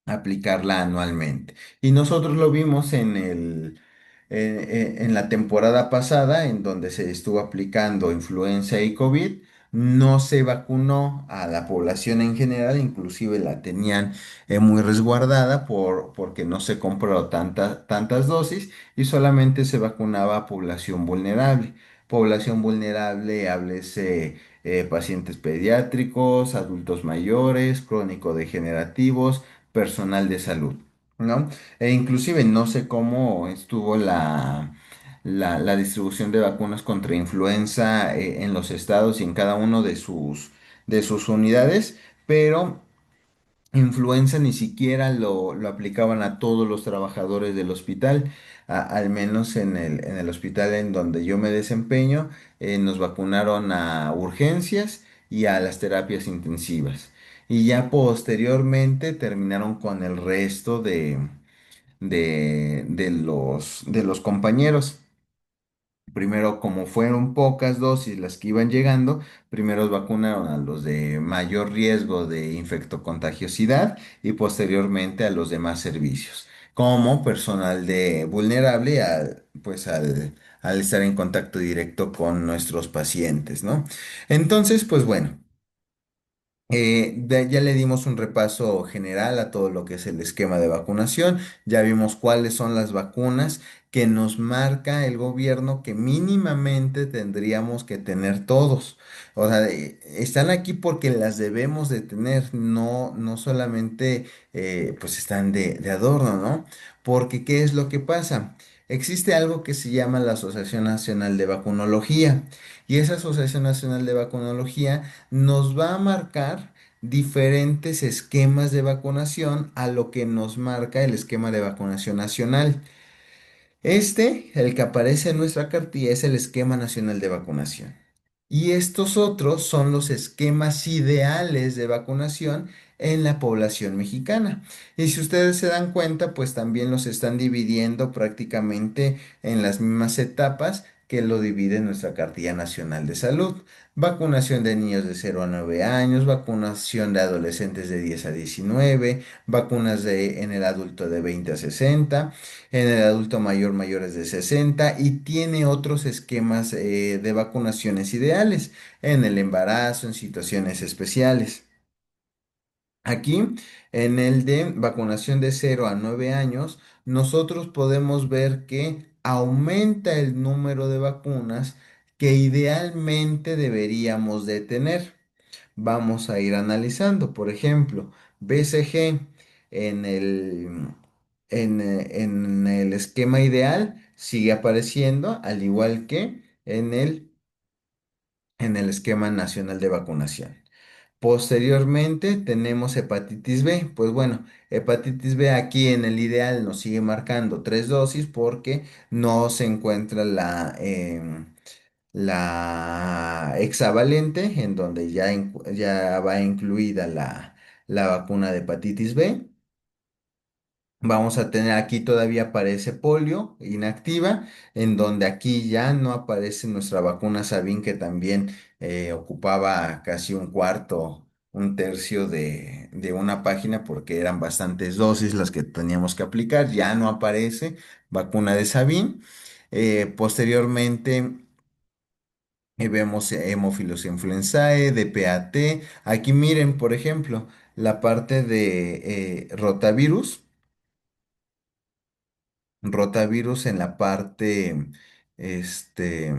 aplicarla anualmente. Y nosotros lo vimos en la temporada pasada, en donde se estuvo aplicando influenza y COVID. No se vacunó a la población en general, inclusive la tenían muy resguardada porque no se compró tantas dosis y solamente se vacunaba a población vulnerable. Población vulnerable, háblese pacientes pediátricos, adultos mayores, crónico-degenerativos, personal de salud, ¿no? E inclusive no sé cómo estuvo la distribución de vacunas contra influenza en los estados y en cada uno de sus unidades, pero influenza ni siquiera lo aplicaban a todos los trabajadores del hospital, al menos en el hospital en donde yo me desempeño, nos vacunaron a urgencias y a las terapias intensivas. Y ya posteriormente terminaron con el resto de los compañeros. Primero, como fueron pocas dosis las que iban llegando, primero vacunaron a los de mayor riesgo de infectocontagiosidad y posteriormente a los demás servicios, como personal de vulnerable al estar en contacto directo con nuestros pacientes, ¿no? Entonces, pues bueno. Ya le dimos un repaso general a todo lo que es el esquema de vacunación, ya vimos cuáles son las vacunas que nos marca el gobierno que mínimamente tendríamos que tener todos. O sea, están aquí porque las debemos de tener, no solamente pues están de adorno, ¿no? Porque ¿qué es lo que pasa? Existe algo que se llama la Asociación Nacional de Vacunología y esa Asociación Nacional de Vacunología nos va a marcar diferentes esquemas de vacunación a lo que nos marca el esquema de vacunación nacional. El que aparece en nuestra cartilla, es el esquema nacional de vacunación. Y estos otros son los esquemas ideales de vacunación en la población mexicana. Y si ustedes se dan cuenta, pues también los están dividiendo prácticamente en las mismas etapas que lo divide nuestra Cartilla Nacional de Salud. Vacunación de niños de 0 a 9 años, vacunación de adolescentes de 10 a 19, en el adulto de 20 a 60, en el adulto mayor mayores de 60 y tiene otros esquemas de vacunaciones ideales en el embarazo, en situaciones especiales. Aquí, en el de vacunación de 0 a 9 años, nosotros podemos ver que aumenta el número de vacunas que idealmente deberíamos de tener. Vamos a ir analizando, por ejemplo, BCG en en el esquema ideal sigue apareciendo, al igual que en el esquema nacional de vacunación. Posteriormente tenemos hepatitis B. Pues bueno, hepatitis B aquí en el ideal nos sigue marcando 3 dosis porque no se encuentra la hexavalente en donde ya va incluida la vacuna de hepatitis B. Vamos a tener aquí todavía aparece polio inactiva, en donde aquí ya no aparece nuestra vacuna Sabin, que también ocupaba casi un cuarto, un tercio de una página, porque eran bastantes dosis las que teníamos que aplicar. Ya no aparece vacuna de Sabin. Posteriormente vemos Haemophilus influenzae, DPAT. Aquí miren, por ejemplo, la parte de rotavirus. Rotavirus en la parte, este,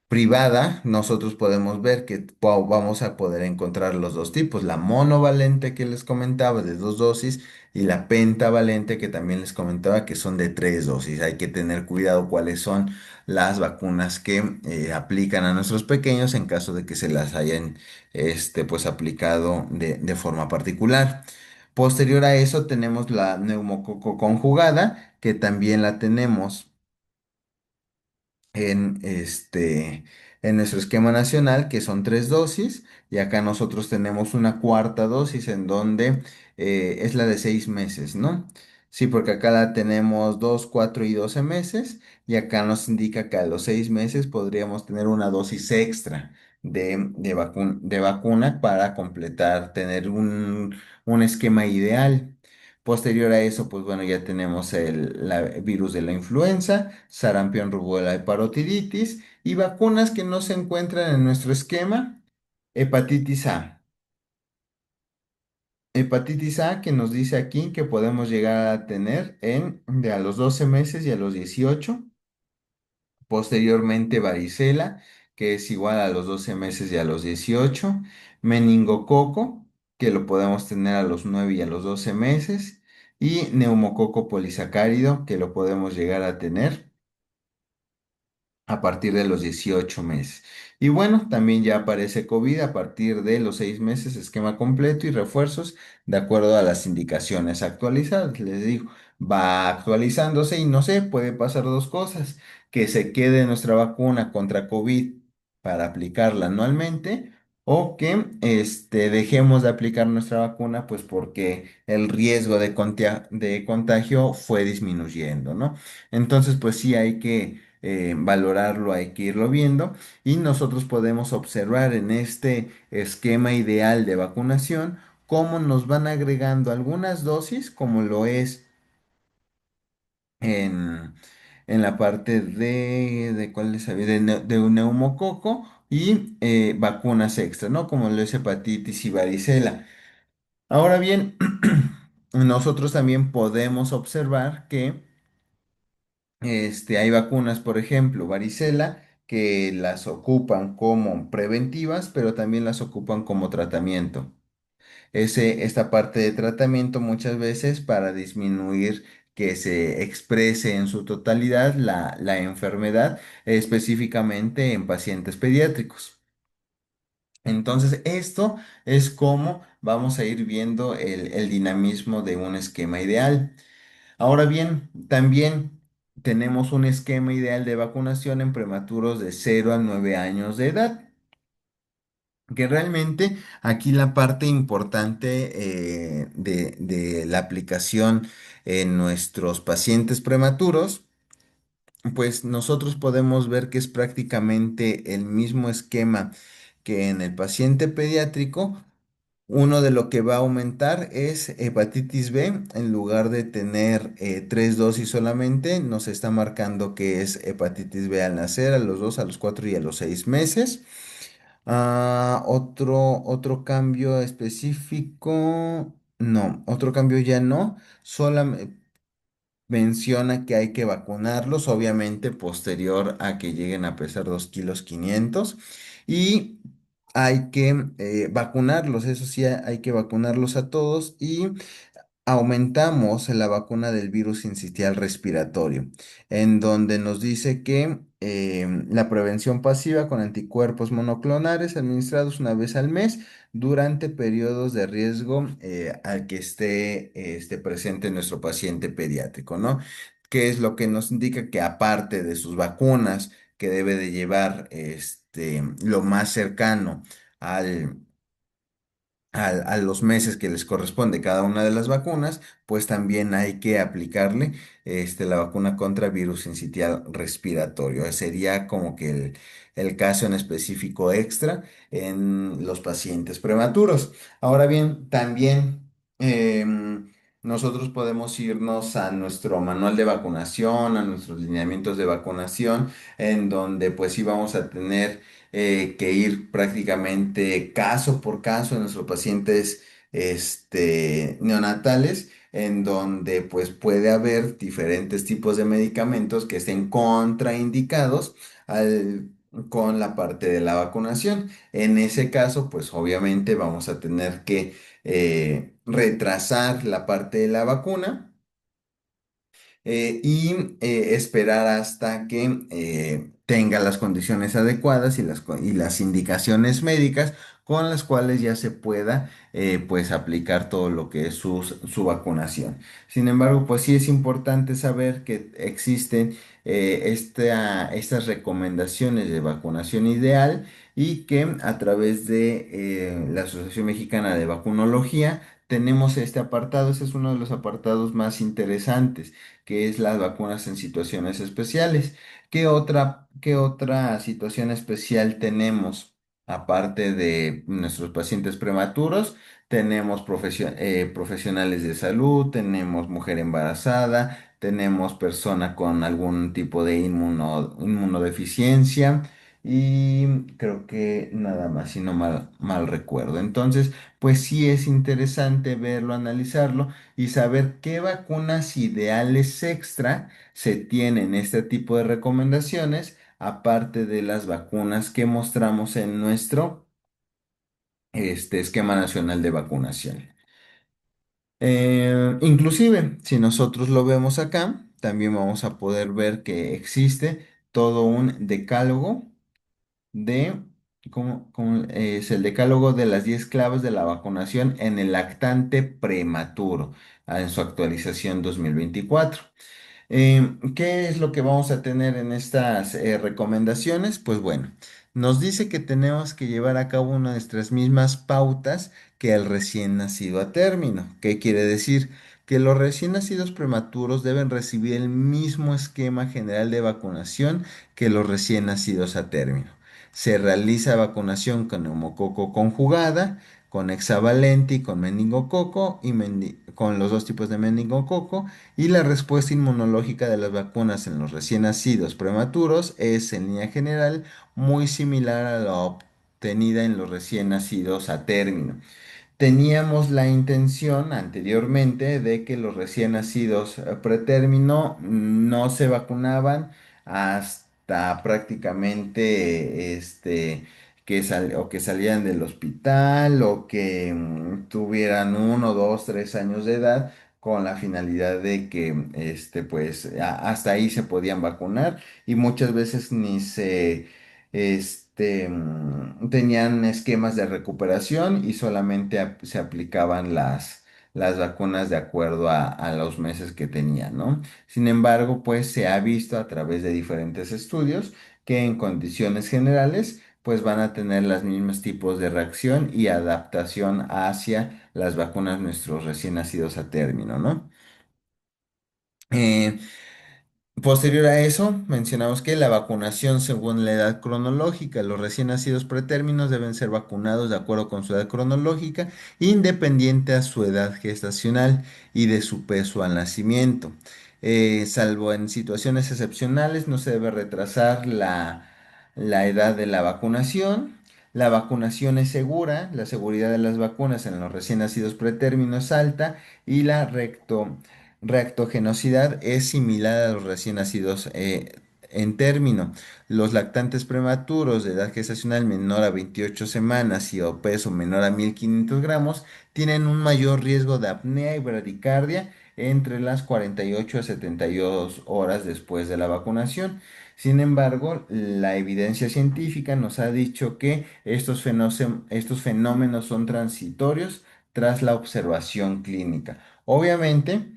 privada, nosotros podemos ver que vamos a poder encontrar los dos tipos, la monovalente que les comentaba de 2 dosis y la pentavalente que también les comentaba que son de 3 dosis. Hay que tener cuidado cuáles son las vacunas que aplican a nuestros pequeños en caso de que se las hayan pues aplicado de forma particular. Posterior a eso tenemos la neumococo conjugada, que también la tenemos en en nuestro esquema nacional, que son 3 dosis, y acá nosotros tenemos una cuarta dosis en donde es la de 6 meses, ¿no? Sí, porque acá la tenemos 2, 4 y 12 meses, y acá nos indica que a los 6 meses podríamos tener una dosis extra de vacuna para completar, tener un esquema ideal. Posterior a eso, pues bueno, ya tenemos el virus de la influenza, sarampión, rubiola y parotiditis y vacunas que no se encuentran en nuestro esquema. Hepatitis A. Hepatitis A que nos dice aquí que podemos llegar a tener de a los 12 meses y a los 18. Posteriormente varicela, que es igual a los 12 meses y a los 18. Meningococo, que lo podemos tener a los 9 y a los 12 meses. Y neumococo polisacárido, que lo podemos llegar a tener a partir de los 18 meses. Y bueno, también ya aparece COVID a partir de los 6 meses, esquema completo y refuerzos de acuerdo a las indicaciones actualizadas. Les digo, va actualizándose y no sé, puede pasar dos cosas, que se quede nuestra vacuna contra COVID para aplicarla anualmente o que dejemos de aplicar nuestra vacuna pues porque el riesgo de contagio fue disminuyendo, ¿no? Entonces pues sí hay que valorarlo, hay que irlo viendo y nosotros podemos observar en este esquema ideal de vacunación cómo nos van agregando algunas dosis, como lo es en, en la parte de ¿cuál les había? De un neumococo y vacunas extra, ¿no? Como lo es hepatitis y varicela. Ahora bien, nosotros también podemos observar que Hay vacunas, por ejemplo, varicela, que las ocupan como preventivas, pero también las ocupan como tratamiento. Esta parte de tratamiento muchas veces para disminuir que se exprese en su totalidad la enfermedad, específicamente en pacientes pediátricos. Entonces, esto es como vamos a ir viendo el dinamismo de un esquema ideal. Ahora bien, también tenemos un esquema ideal de vacunación en prematuros de 0 a 9 años de edad, que realmente aquí la parte importante de la aplicación en nuestros pacientes prematuros, pues nosotros podemos ver que es prácticamente el mismo esquema que en el paciente pediátrico. Uno de lo que va a aumentar es hepatitis B. En lugar de tener 3 dosis solamente, nos está marcando que es hepatitis B al nacer, a los 2, a los 4 y a los 6 meses. Otro cambio específico, no, otro cambio ya no. Solamente menciona que hay que vacunarlos, obviamente posterior a que lleguen a pesar 2,5 kilos. Y hay que vacunarlos, eso sí, hay que vacunarlos a todos. Y aumentamos la vacuna del virus sincitial respiratorio, en donde nos dice que la prevención pasiva con anticuerpos monoclonales administrados una vez al mes durante periodos de riesgo al que esté presente nuestro paciente pediátrico, ¿no? ¿Qué es lo que nos indica? Que aparte de sus vacunas que debe de llevar lo más cercano al a los meses que les corresponde cada una de las vacunas, pues también hay que aplicarle la vacuna contra virus sincitial respiratorio. Sería como que el caso en específico extra en los pacientes prematuros. Ahora bien, también nosotros podemos irnos a nuestro manual de vacunación, a nuestros lineamientos de vacunación, en donde pues sí vamos a tener que ir prácticamente caso por caso en nuestros pacientes neonatales, en donde pues puede haber diferentes tipos de medicamentos que estén contraindicados con la parte de la vacunación. En ese caso, pues obviamente vamos a tener que retrasar la parte de la vacuna y esperar hasta que tenga las condiciones adecuadas y las indicaciones médicas con las cuales ya se pueda pues aplicar todo lo que es su vacunación. Sin embargo, pues sí es importante saber que existen estas recomendaciones de vacunación ideal y que a través de la Asociación Mexicana de Vacunología tenemos este apartado. Ese es uno de los apartados más interesantes, que es las vacunas en situaciones especiales. ¿Qué otra situación especial tenemos? Aparte de nuestros pacientes prematuros, tenemos profesionales de salud, tenemos mujer embarazada, tenemos persona con algún tipo de inmunodeficiencia y creo que nada más, si no mal recuerdo. Entonces, pues sí es interesante verlo, analizarlo y saber qué vacunas ideales extra se tienen este tipo de recomendaciones, aparte de las vacunas que mostramos en nuestro esquema nacional de vacunación. Inclusive, si nosotros lo vemos acá, también vamos a poder ver que existe todo un decálogo de, ¿cómo es el decálogo de las 10 claves de la vacunación en el lactante prematuro, en su actualización 2024? ¿Qué es lo que vamos a tener en estas recomendaciones? Pues bueno, nos dice que tenemos que llevar a cabo una de nuestras mismas pautas que el recién nacido a término. ¿Qué quiere decir? Que los recién nacidos prematuros deben recibir el mismo esquema general de vacunación que los recién nacidos a término. Se realiza vacunación con neumococo conjugada, con hexavalente y con meningococo y con los dos tipos de meningococo, y la respuesta inmunológica de las vacunas en los recién nacidos prematuros es, en línea general, muy similar a la obtenida en los recién nacidos a término. Teníamos la intención anteriormente de que los recién nacidos pretérmino no se vacunaban hasta prácticamente o que salían del hospital o que tuvieran 1, 2, 3 años de edad con la finalidad de que hasta ahí se podían vacunar y muchas veces ni se tenían esquemas de recuperación y solamente se aplicaban las vacunas de acuerdo a los meses que tenían, ¿no? Sin embargo, pues se ha visto a través de diferentes estudios que en condiciones generales, pues van a tener los mismos tipos de reacción y adaptación hacia las vacunas nuestros recién nacidos a término, ¿no? Eh, Posterior a eso, mencionamos que la vacunación según la edad cronológica, los recién nacidos pretérminos deben ser vacunados de acuerdo con su edad cronológica, independiente a su edad gestacional y de su peso al nacimiento. Salvo en situaciones excepcionales, no se debe retrasar la edad de la vacunación. La vacunación es segura, la seguridad de las vacunas en los recién nacidos pretérminos es alta y la reactogenosidad es similar a los recién nacidos en término. Los lactantes prematuros de edad gestacional menor a 28 semanas y o peso menor a 1500 gramos tienen un mayor riesgo de apnea y bradicardia entre las 48 a 72 horas después de la vacunación. Sin embargo, la evidencia científica nos ha dicho que estos fenómenos son transitorios tras la observación clínica. Obviamente,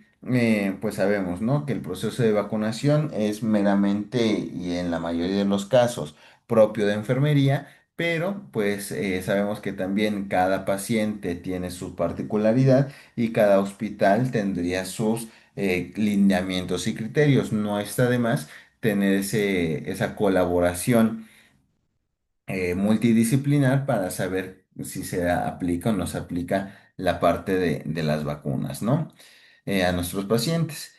pues sabemos, ¿no? Que el proceso de vacunación es meramente y en la mayoría de los casos propio de enfermería, pero pues sabemos que también cada paciente tiene su particularidad y cada hospital tendría sus lineamientos y criterios. No está de más tener esa colaboración multidisciplinar para saber si se aplica o no se aplica la parte de las vacunas, ¿no? A nuestros pacientes.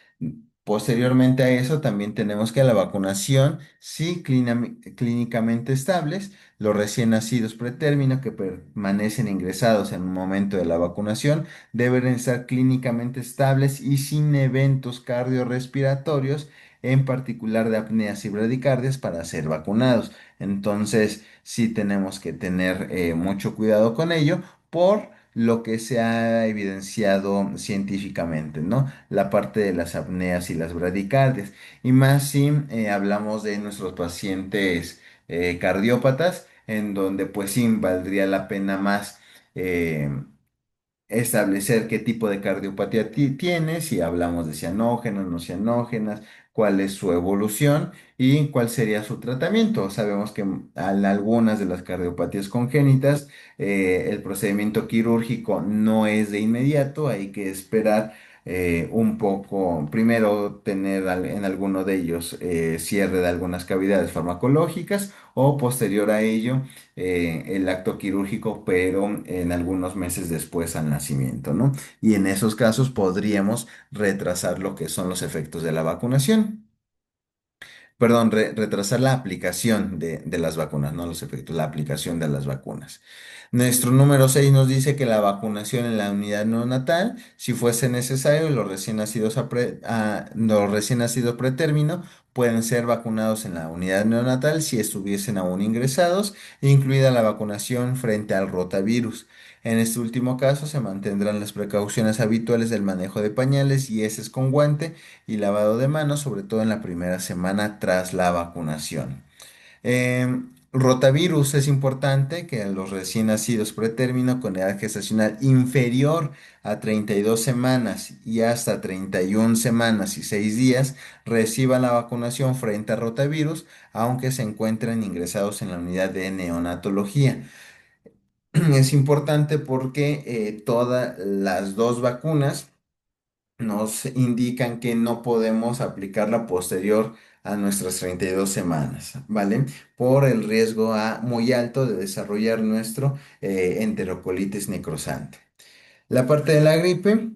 Posteriormente a eso, también tenemos que la vacunación, sí, clínicamente estables, los recién nacidos pretérmino que permanecen ingresados en un momento de la vacunación deben estar clínicamente estables y sin eventos cardiorrespiratorios, en particular de apneas y bradicardias, para ser vacunados. Entonces, sí tenemos que tener mucho cuidado con ello por lo que se ha evidenciado científicamente, ¿no? La parte de las apneas y las bradicardias. Y más si hablamos de nuestros pacientes cardiópatas, en donde pues sí valdría la pena más eh, establecer qué tipo de cardiopatía tiene, si hablamos de cianógenas, no cianógenas, cuál es su evolución y cuál sería su tratamiento. Sabemos que en algunas de las cardiopatías congénitas el procedimiento quirúrgico no es de inmediato, hay que esperar un poco, primero tener en alguno de ellos cierre de algunas cavidades farmacológicas o posterior a ello el acto quirúrgico, pero en algunos meses después al nacimiento, ¿no? Y en esos casos podríamos retrasar lo que son los efectos de la vacunación. Perdón, retrasar la aplicación de las vacunas, no los efectos, la aplicación de las vacunas. Nuestro número 6 nos dice que la vacunación en la unidad neonatal, si fuese necesario, los recién nacidos pretérmino pueden ser vacunados en la unidad neonatal si estuviesen aún ingresados, incluida la vacunación frente al rotavirus. En este último caso, se mantendrán las precauciones habituales del manejo de pañales y heces con guante y lavado de manos, sobre todo en la primera semana tras la vacunación. Rotavirus es importante que los recién nacidos pretérmino con edad gestacional inferior a 32 semanas y hasta 31 semanas y 6 días reciban la vacunación frente a rotavirus, aunque se encuentren ingresados en la unidad de neonatología. Es importante porque todas las dos vacunas nos indican que no podemos aplicarla posterior a nuestras 32 semanas, ¿vale? Por el riesgo muy alto de desarrollar nuestro enterocolitis necrosante. La parte de la gripe.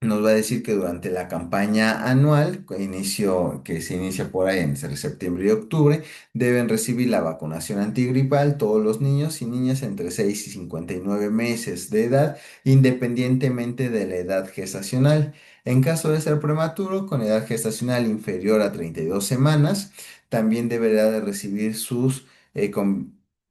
nos va a decir que durante la campaña anual, que se inicia por ahí entre septiembre y octubre, deben recibir la vacunación antigripal todos los niños y niñas entre 6 y 59 meses de edad, independientemente de la edad gestacional. En caso de ser prematuro, con edad gestacional inferior a 32 semanas, también deberá de recibir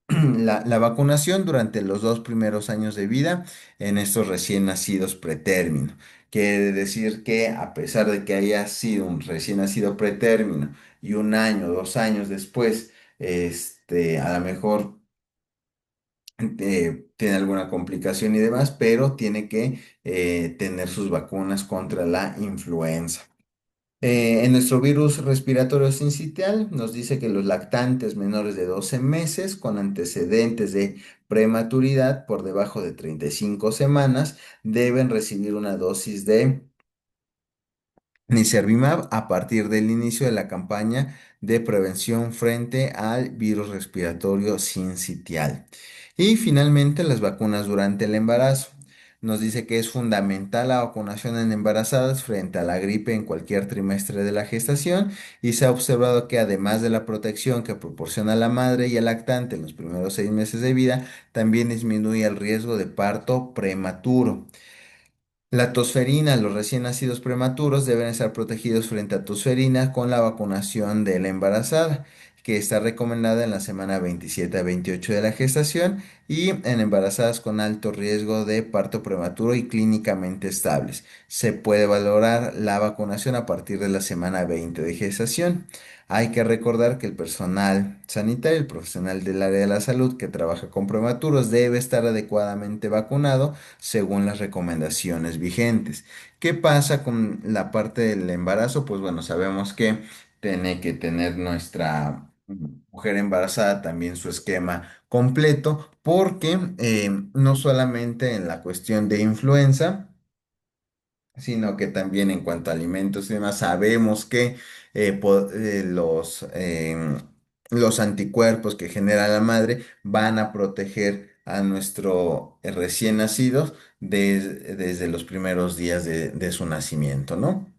la vacunación durante los 2 primeros años de vida en estos recién nacidos pretérmino. Quiere decir que a pesar de que haya sido un recién nacido pretérmino y un año, 2 años después, a lo mejor tiene alguna complicación y demás, pero tiene que tener sus vacunas contra la influenza. En nuestro virus respiratorio sincitial nos dice que los lactantes menores de 12 meses con antecedentes de prematuridad por debajo de 35 semanas deben recibir una dosis de Nicervimab a partir del inicio de la campaña de prevención frente al virus respiratorio sincitial. Y finalmente, las vacunas durante el embarazo. Nos dice que es fundamental la vacunación en embarazadas frente a la gripe en cualquier trimestre de la gestación y se ha observado que además de la protección que proporciona la madre y el lactante en los primeros 6 meses de vida, también disminuye el riesgo de parto prematuro. La tosferina, los recién nacidos prematuros deben estar protegidos frente a tosferina con la vacunación de la embarazada, que está recomendada en la semana 27 a 28 de la gestación y en embarazadas con alto riesgo de parto prematuro y clínicamente estables. Se puede valorar la vacunación a partir de la semana 20 de gestación. Hay que recordar que el personal sanitario, el profesional del área de la salud que trabaja con prematuros, debe estar adecuadamente vacunado según las recomendaciones vigentes. ¿Qué pasa con la parte del embarazo? Pues bueno, sabemos que tiene que tener nuestra mujer embarazada también su esquema completo, porque no solamente en la cuestión de influenza, sino que también en cuanto a alimentos y demás, sabemos que los anticuerpos que genera la madre van a proteger a nuestro recién nacido desde los primeros días de su nacimiento, ¿no?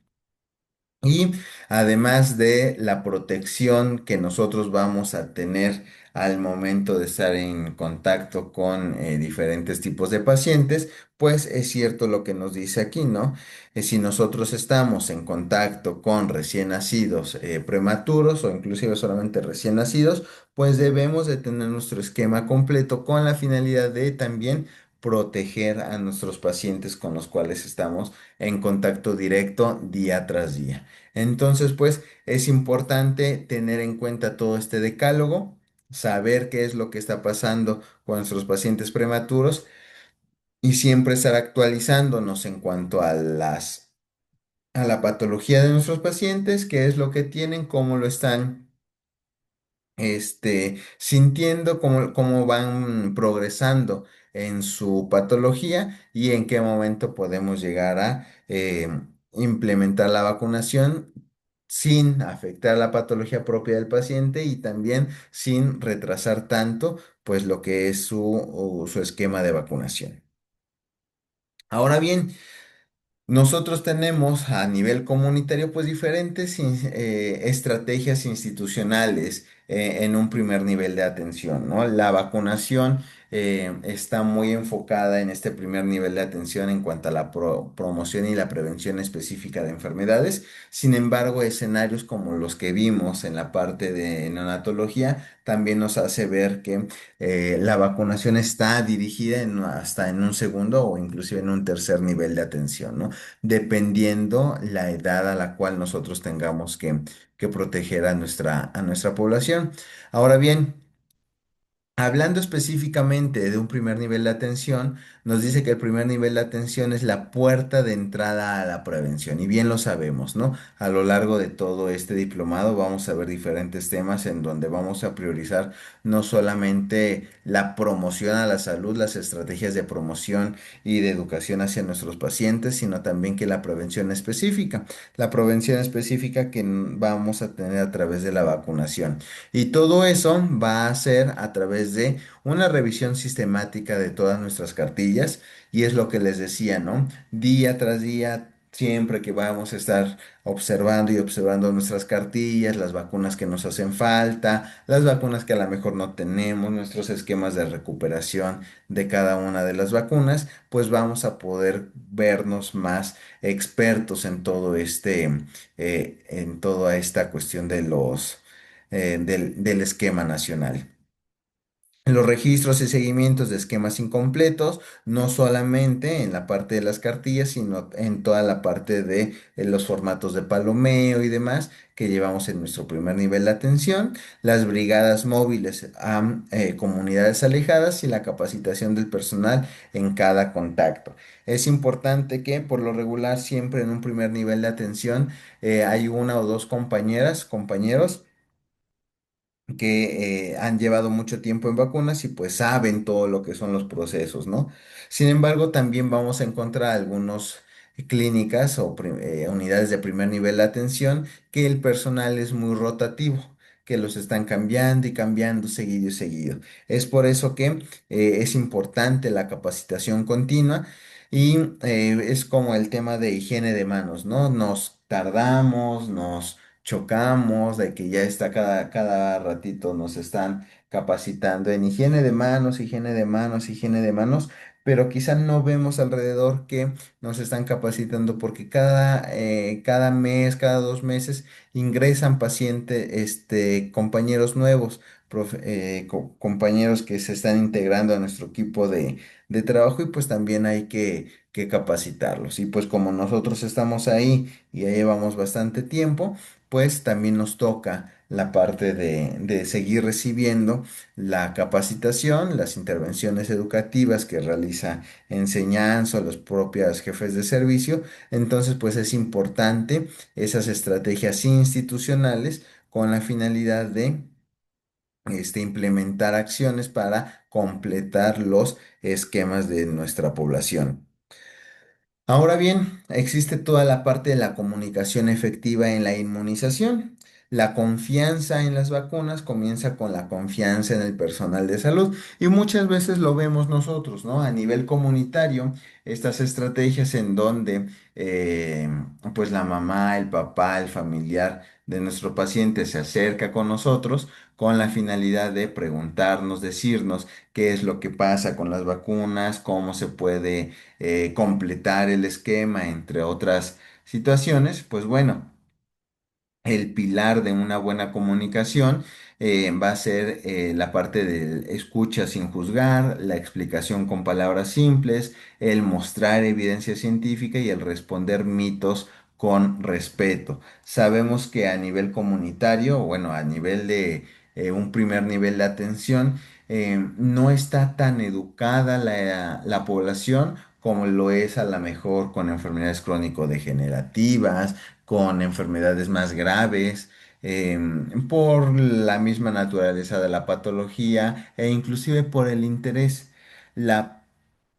Y además de la protección que nosotros vamos a tener al momento de estar en contacto con diferentes tipos de pacientes, pues es cierto lo que nos dice aquí, ¿no? Si nosotros estamos en contacto con recién nacidos prematuros o inclusive solamente recién nacidos, pues debemos de tener nuestro esquema completo con la finalidad de también proteger a nuestros pacientes con los cuales estamos en contacto directo día tras día. Entonces, pues es importante tener en cuenta todo este decálogo, saber qué es lo que está pasando con nuestros pacientes prematuros y siempre estar actualizándonos en cuanto a la patología de nuestros pacientes, qué es lo que tienen, cómo lo están sintiendo cómo van progresando en su patología y en qué momento podemos llegar a implementar la vacunación sin afectar la patología propia del paciente y también sin retrasar tanto pues lo que es su esquema de vacunación. Ahora bien, nosotros tenemos a nivel comunitario pues diferentes estrategias institucionales en un primer nivel de atención, ¿no? La vacunación está muy enfocada en este primer nivel de atención en cuanto a la promoción y la prevención específica de enfermedades. Sin embargo, escenarios como los que vimos en la parte de neonatología también nos hace ver que la vacunación está dirigida hasta en un segundo o inclusive en un tercer nivel de atención, ¿no? Dependiendo la edad a la cual nosotros tengamos que proteger a nuestra población. Ahora bien, hablando específicamente de un primer nivel de atención, nos dice que el primer nivel de atención es la puerta de entrada a la prevención. Y bien lo sabemos, ¿no? A lo largo de todo este diplomado vamos a ver diferentes temas en donde vamos a priorizar no solamente la promoción a la salud, las estrategias de promoción y de educación hacia nuestros pacientes, sino también que la prevención específica. La prevención específica que vamos a tener a través de la vacunación. Y todo eso va a ser a través de una revisión sistemática de todas nuestras cartillas. Y es lo que les decía, ¿no? Día tras día. Siempre que vamos a estar observando y observando nuestras cartillas, las vacunas que nos hacen falta, las vacunas que a lo mejor no tenemos, nuestros esquemas de recuperación de cada una de las vacunas, pues vamos a poder vernos más expertos en todo en toda esta cuestión de del esquema nacional. Los registros y seguimientos de esquemas incompletos, no solamente en la parte de las cartillas, sino en toda la parte de los formatos de palomeo y demás que llevamos en nuestro primer nivel de atención, las brigadas móviles a comunidades alejadas y la capacitación del personal en cada contacto. Es importante que por lo regular siempre en un primer nivel de atención hay una o dos compañeras, compañeros que han llevado mucho tiempo en vacunas y pues saben todo lo que son los procesos, ¿no? Sin embargo, también vamos a encontrar algunas clínicas o unidades de primer nivel de atención que el personal es muy rotativo, que los están cambiando y cambiando seguido y seguido. Es por eso que es importante la capacitación continua y es como el tema de higiene de manos, ¿no? Nos tardamos, nos chocamos, de que ya está cada ratito nos están capacitando en higiene de manos, higiene de manos, higiene de manos, pero quizá no vemos alrededor que nos están capacitando porque cada mes, cada 2 meses ingresan pacientes, compañeros nuevos, compañeros que se están integrando a nuestro equipo de trabajo y pues también hay que capacitarlos. Y pues como nosotros estamos ahí y ya llevamos bastante tiempo, pues también nos toca la parte de seguir recibiendo la capacitación, las intervenciones educativas que realiza enseñanza o los propios jefes de servicio. Entonces, pues es importante esas estrategias institucionales con la finalidad de implementar acciones para completar los esquemas de nuestra población. Ahora bien, existe toda la parte de la comunicación efectiva en la inmunización. La confianza en las vacunas comienza con la confianza en el personal de salud y muchas veces lo vemos nosotros, ¿no? A nivel comunitario, estas estrategias en donde eh, pues la mamá, el papá, el familiar de nuestro paciente se acerca con nosotros con la finalidad de preguntarnos, decirnos qué es lo que pasa con las vacunas, cómo se puede completar el esquema, entre otras situaciones, pues bueno, el pilar de una buena comunicación va a ser la parte de escucha sin juzgar, la explicación con palabras simples, el mostrar evidencia científica y el responder mitos con respeto. Sabemos que a nivel comunitario, bueno, a nivel de un primer nivel de atención, no está tan educada la población como lo es a lo mejor con enfermedades crónico-degenerativas, con enfermedades más graves, por la misma naturaleza de la patología e inclusive por el interés. La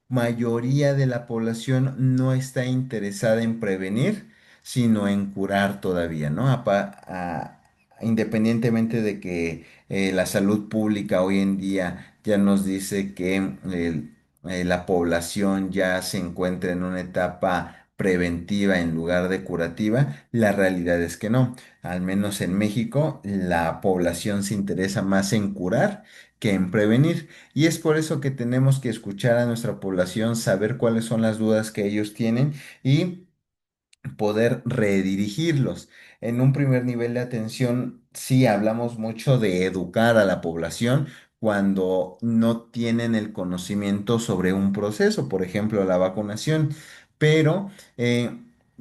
mayoría de la población no está interesada en prevenir, sino en curar todavía, ¿no? Independientemente de que la salud pública hoy en día ya nos dice que la población ya se encuentra en una etapa preventiva en lugar de curativa, la realidad es que no. Al menos en México, la población se interesa más en curar que en prevenir. Y es por eso que tenemos que escuchar a nuestra población, saber cuáles son las dudas que ellos tienen y poder redirigirlos. En un primer nivel de atención, sí hablamos mucho de educar a la población cuando no tienen el conocimiento sobre un proceso, por ejemplo, la vacunación, pero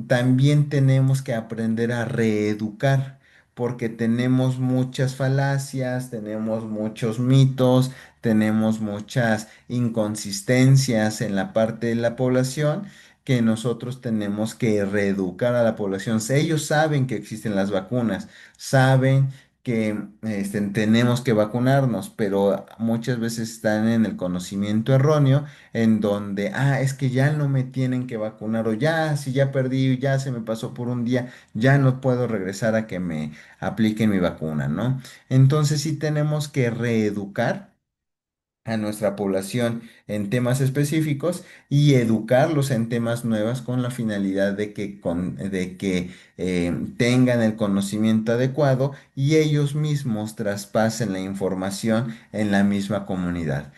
también tenemos que aprender a reeducar. Porque tenemos muchas falacias, tenemos muchos mitos, tenemos muchas inconsistencias en la parte de la población que nosotros tenemos que reeducar a la población. Ellos saben que existen las vacunas, saben que tenemos que vacunarnos, pero muchas veces están en el conocimiento erróneo, en donde, es que ya no me tienen que vacunar, o ya, si ya perdí, ya se me pasó por un día, ya no puedo regresar a que me apliquen mi vacuna, ¿no? Entonces sí tenemos que reeducar a nuestra población en temas específicos y educarlos en temas nuevos con la finalidad de que tengan el conocimiento adecuado y ellos mismos traspasen la información en la misma comunidad.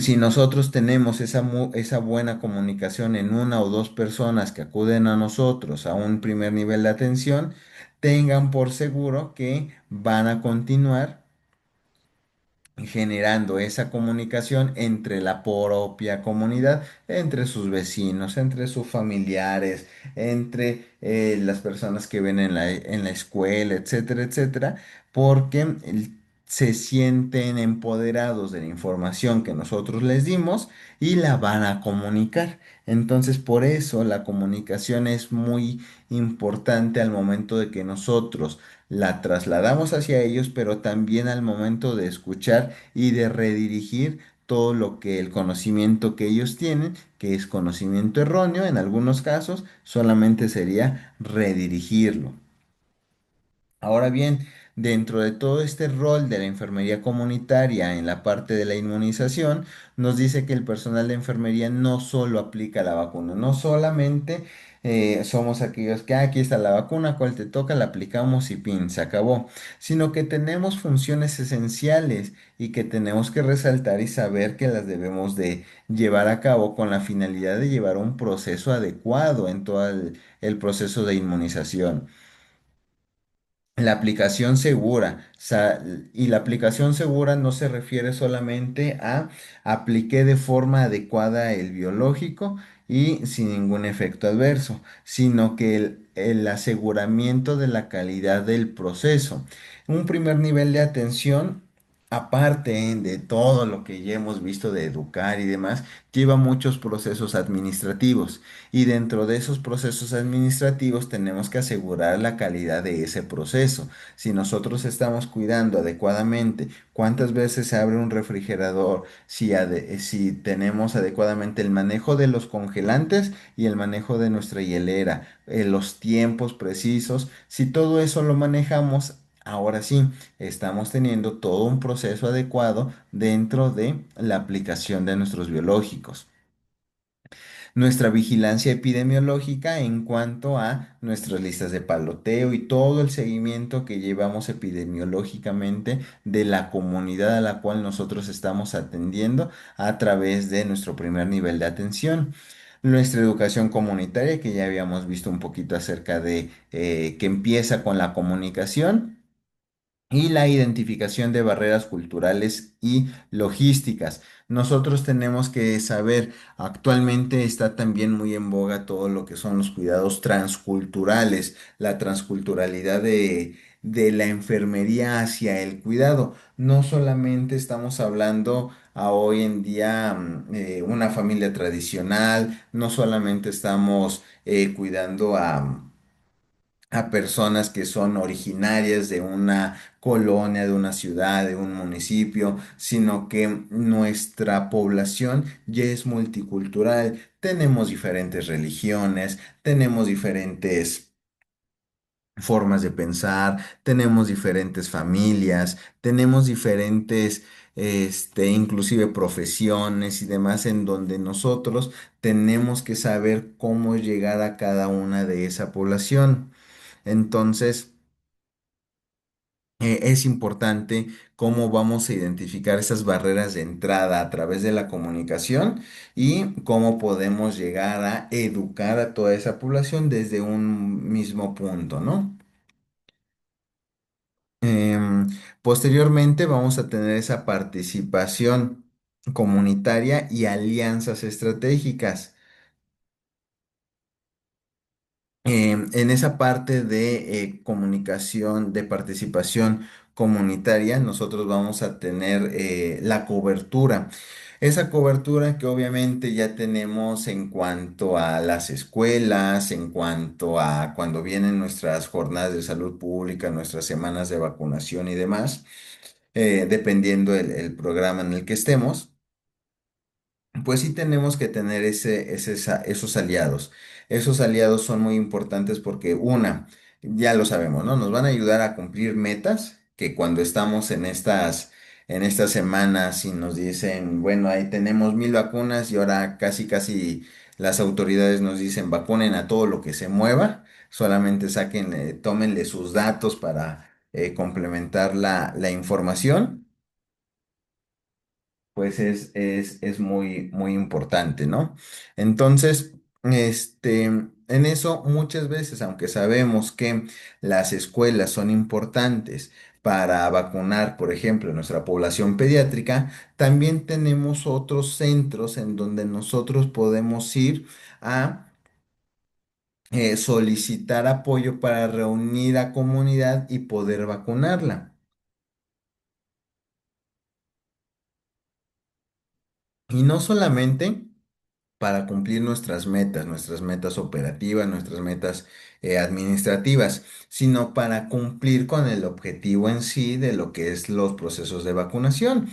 Si nosotros tenemos esa buena comunicación en una o dos personas que acuden a nosotros a un primer nivel de atención, tengan por seguro que van a continuar generando esa comunicación entre la propia comunidad, entre sus vecinos, entre sus familiares, entre las personas que ven en la escuela, etcétera, etcétera, porque se sienten empoderados de la información que nosotros les dimos y la van a comunicar. Entonces, por eso la comunicación es muy importante al momento de que nosotros la trasladamos hacia ellos, pero también al momento de escuchar y de redirigir todo lo que el conocimiento que ellos tienen, que es conocimiento erróneo en algunos casos, solamente sería redirigirlo. Ahora bien, dentro de todo este rol de la enfermería comunitaria en la parte de la inmunización, nos dice que el personal de enfermería no solo aplica la vacuna, no solamente somos aquellos que aquí está la vacuna, cuál te toca, la aplicamos y pin, se acabó, sino que tenemos funciones esenciales y que tenemos que resaltar y saber que las debemos de llevar a cabo con la finalidad de llevar un proceso adecuado en todo el proceso de inmunización. La aplicación segura, y la aplicación segura no se refiere solamente a apliqué de forma adecuada el biológico y sin ningún efecto adverso, sino que el aseguramiento de la calidad del proceso. Un primer nivel de atención, aparte de todo lo que ya hemos visto de educar y demás, lleva muchos procesos administrativos. Y dentro de esos procesos administrativos tenemos que asegurar la calidad de ese proceso. Si nosotros estamos cuidando adecuadamente cuántas veces se abre un refrigerador, si tenemos adecuadamente el manejo de los congelantes y el manejo de nuestra hielera, los tiempos precisos, si todo eso lo manejamos, ahora sí, estamos teniendo todo un proceso adecuado dentro de la aplicación de nuestros biológicos. Nuestra vigilancia epidemiológica en cuanto a nuestras listas de paloteo y todo el seguimiento que llevamos epidemiológicamente de la comunidad a la cual nosotros estamos atendiendo a través de nuestro primer nivel de atención. Nuestra educación comunitaria, que ya habíamos visto un poquito acerca de que empieza con la comunicación y la identificación de barreras culturales y logísticas. Nosotros tenemos que saber, actualmente está también muy en boga todo lo que son los cuidados transculturales, la transculturalidad de la enfermería hacia el cuidado. No solamente estamos hablando a hoy en día una familia tradicional, no solamente estamos cuidando a personas que son originarias de una colonia, de una ciudad, de un municipio, sino que nuestra población ya es multicultural. Tenemos diferentes religiones, tenemos diferentes formas de pensar, tenemos diferentes familias, tenemos diferentes, inclusive profesiones y demás en donde nosotros tenemos que saber cómo llegar a cada una de esa población. Entonces, es importante cómo vamos a identificar esas barreras de entrada a través de la comunicación y cómo podemos llegar a educar a toda esa población desde un mismo punto, ¿no? Em, Posteriormente vamos a tener esa participación comunitaria y alianzas estratégicas. En esa parte de comunicación, de participación comunitaria, nosotros vamos a tener la cobertura. Esa cobertura que obviamente ya tenemos en cuanto a las escuelas, en cuanto a cuando vienen nuestras jornadas de salud pública, nuestras semanas de vacunación y demás, dependiendo el programa en el que estemos. Pues sí tenemos que tener esos aliados. Esos aliados son muy importantes porque ya lo sabemos, ¿no? Nos van a ayudar a cumplir metas que cuando estamos en estas en esta semana si nos dicen, bueno, ahí tenemos 1,000 vacunas y ahora casi, casi las autoridades nos dicen vacunen a todo lo que se mueva, solamente saquen, tómenle sus datos para complementar la información, pues es muy, muy importante, ¿no? Entonces, en eso muchas veces, aunque sabemos que las escuelas son importantes para vacunar, por ejemplo, nuestra población pediátrica, también tenemos otros centros en donde nosotros podemos ir a solicitar apoyo para reunir a comunidad y poder vacunarla. Y no solamente para cumplir nuestras metas operativas, nuestras metas administrativas, sino para cumplir con el objetivo en sí de lo que es los procesos de vacunación,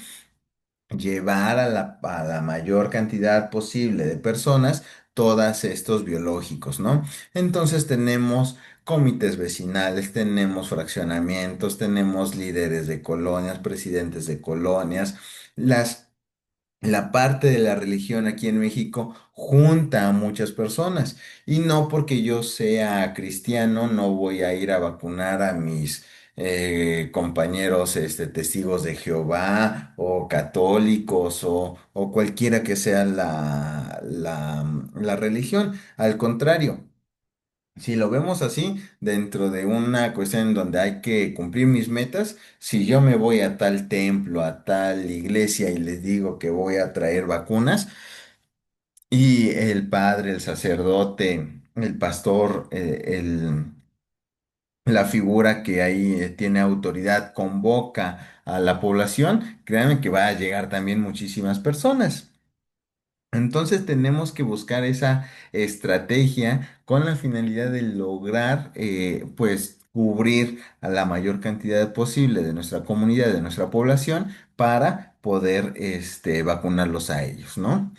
llevar a la mayor cantidad posible de personas todos estos biológicos, ¿no? Entonces tenemos comités vecinales, tenemos fraccionamientos, tenemos líderes de colonias, presidentes de colonias, la parte de la religión aquí en México junta a muchas personas y no porque yo sea cristiano no voy a ir a vacunar a mis compañeros testigos de Jehová o católicos o cualquiera que sea la religión. Al contrario. Si lo vemos así, dentro de una cuestión en donde hay que cumplir mis metas, si yo me voy a tal templo, a tal iglesia y les digo que voy a traer vacunas y el padre, el sacerdote, el pastor, la figura que ahí tiene autoridad convoca a la población, créanme que va a llegar también muchísimas personas. Entonces tenemos que buscar esa estrategia con la finalidad de lograr, pues, cubrir a la mayor cantidad posible de nuestra comunidad, de nuestra población, para poder, vacunarlos a ellos, ¿no?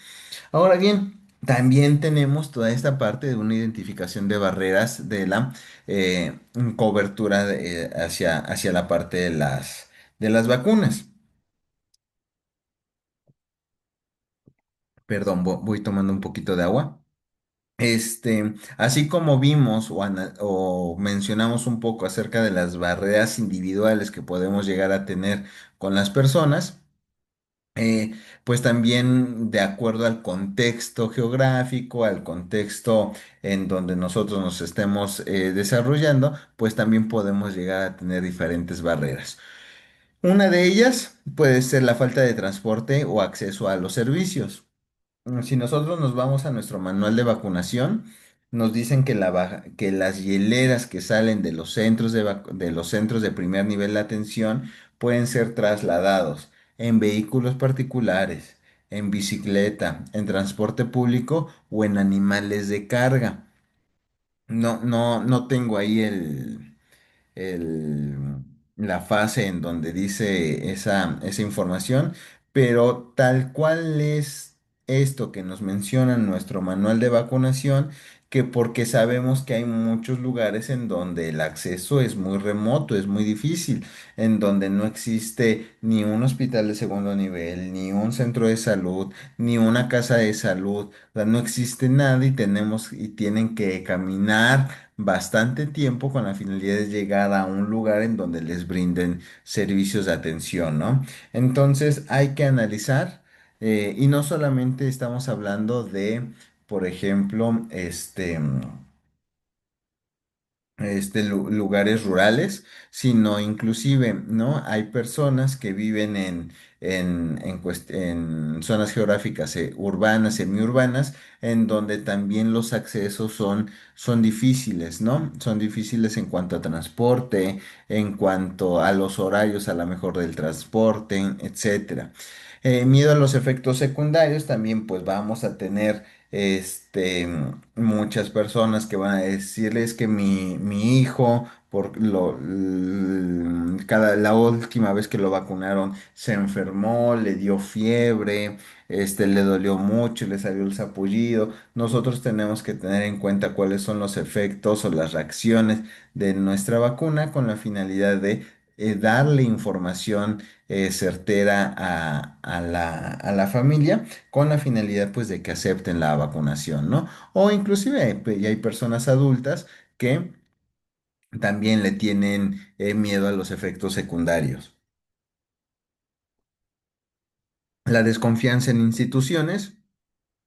Ahora bien, también tenemos toda esta parte de una identificación de barreras de la cobertura hacia la parte de las vacunas. Perdón, voy tomando un poquito de agua. Así como vimos o mencionamos un poco acerca de las barreras individuales que podemos llegar a tener con las personas, pues también de acuerdo al contexto geográfico, al contexto en donde nosotros nos estemos desarrollando, pues también podemos llegar a tener diferentes barreras. Una de ellas puede ser la falta de transporte o acceso a los servicios. Si nosotros nos vamos a nuestro manual de vacunación, nos dicen que, que las hieleras que salen de los centros de los centros de primer nivel de atención pueden ser trasladados en vehículos particulares, en bicicleta, en transporte público o en animales de carga. No tengo ahí el- la fase en donde dice esa información, pero tal cual es esto que nos menciona en nuestro manual de vacunación, que porque sabemos que hay muchos lugares en donde el acceso es muy remoto, es muy difícil, en donde no existe ni un hospital de segundo nivel, ni un centro de salud, ni una casa de salud, o sea, no existe nada y tienen que caminar bastante tiempo con la finalidad de llegar a un lugar en donde les brinden servicios de atención, ¿no? Entonces hay que analizar y no solamente estamos hablando de, por ejemplo, lugares rurales, sino inclusive, ¿no? Hay personas que viven en zonas geográficas urbanas, semiurbanas, en donde también los accesos son difíciles, ¿no? Son difíciles en cuanto a transporte, en cuanto a los horarios a la mejor del transporte, etcétera. Miedo a los efectos secundarios, también pues vamos a tener muchas personas que van a decirles que mi hijo, la última vez que lo vacunaron, se enfermó, le dio fiebre, le dolió mucho, le salió el sapullido. Nosotros tenemos que tener en cuenta cuáles son los efectos o las reacciones de nuestra vacuna con la finalidad de darle información certera a la familia con la finalidad pues de que acepten la vacunación, ¿no? O inclusive ya hay personas adultas que también le tienen miedo a los efectos secundarios. La desconfianza en instituciones.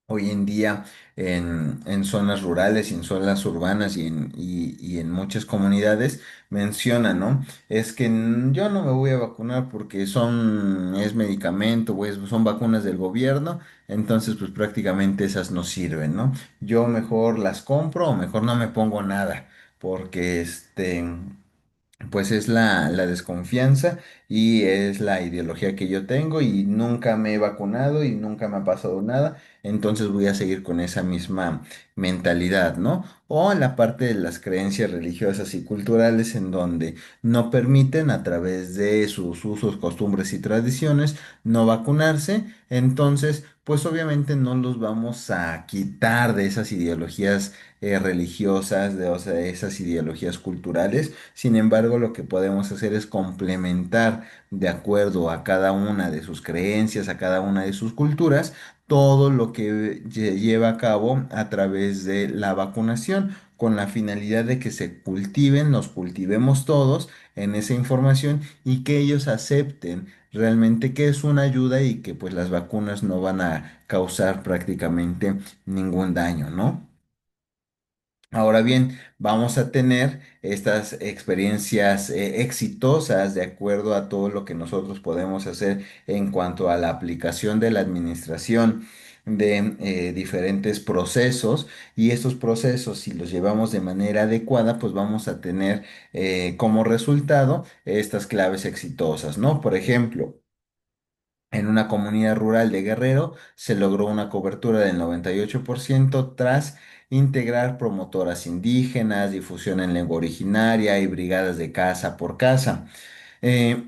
Hoy en día en zonas rurales y en zonas urbanas y en muchas comunidades mencionan, ¿no? Es que yo no me voy a vacunar porque es medicamento, pues, son vacunas del gobierno, entonces pues prácticamente esas no sirven, ¿no? Yo mejor las compro o mejor no me pongo nada, porque pues es la desconfianza y es la ideología que yo tengo y nunca me he vacunado y nunca me ha pasado nada, entonces voy a seguir con esa misma mentalidad, ¿no? O la parte de las creencias religiosas y culturales en donde no permiten a través de sus usos, costumbres y tradiciones no vacunarse, entonces pues obviamente no los vamos a quitar de esas ideologías religiosas, o sea, de esas ideologías culturales. Sin embargo, lo que podemos hacer es complementar de acuerdo a cada una de sus creencias, a cada una de sus culturas, todo lo que lleva a cabo a través de la vacunación, con la finalidad de que se cultiven, nos cultivemos todos en esa información y que ellos acepten realmente que es una ayuda y que pues las vacunas no van a causar prácticamente ningún daño, ¿no? Ahora bien, vamos a tener estas experiencias exitosas de acuerdo a todo lo que nosotros podemos hacer en cuanto a la aplicación de la administración de diferentes procesos y estos procesos, si los llevamos de manera adecuada, pues vamos a tener como resultado estas claves exitosas, ¿no? Por ejemplo, en una comunidad rural de Guerrero se logró una cobertura del 98% tras integrar promotoras indígenas, difusión en lengua originaria y brigadas de casa por casa. Eh,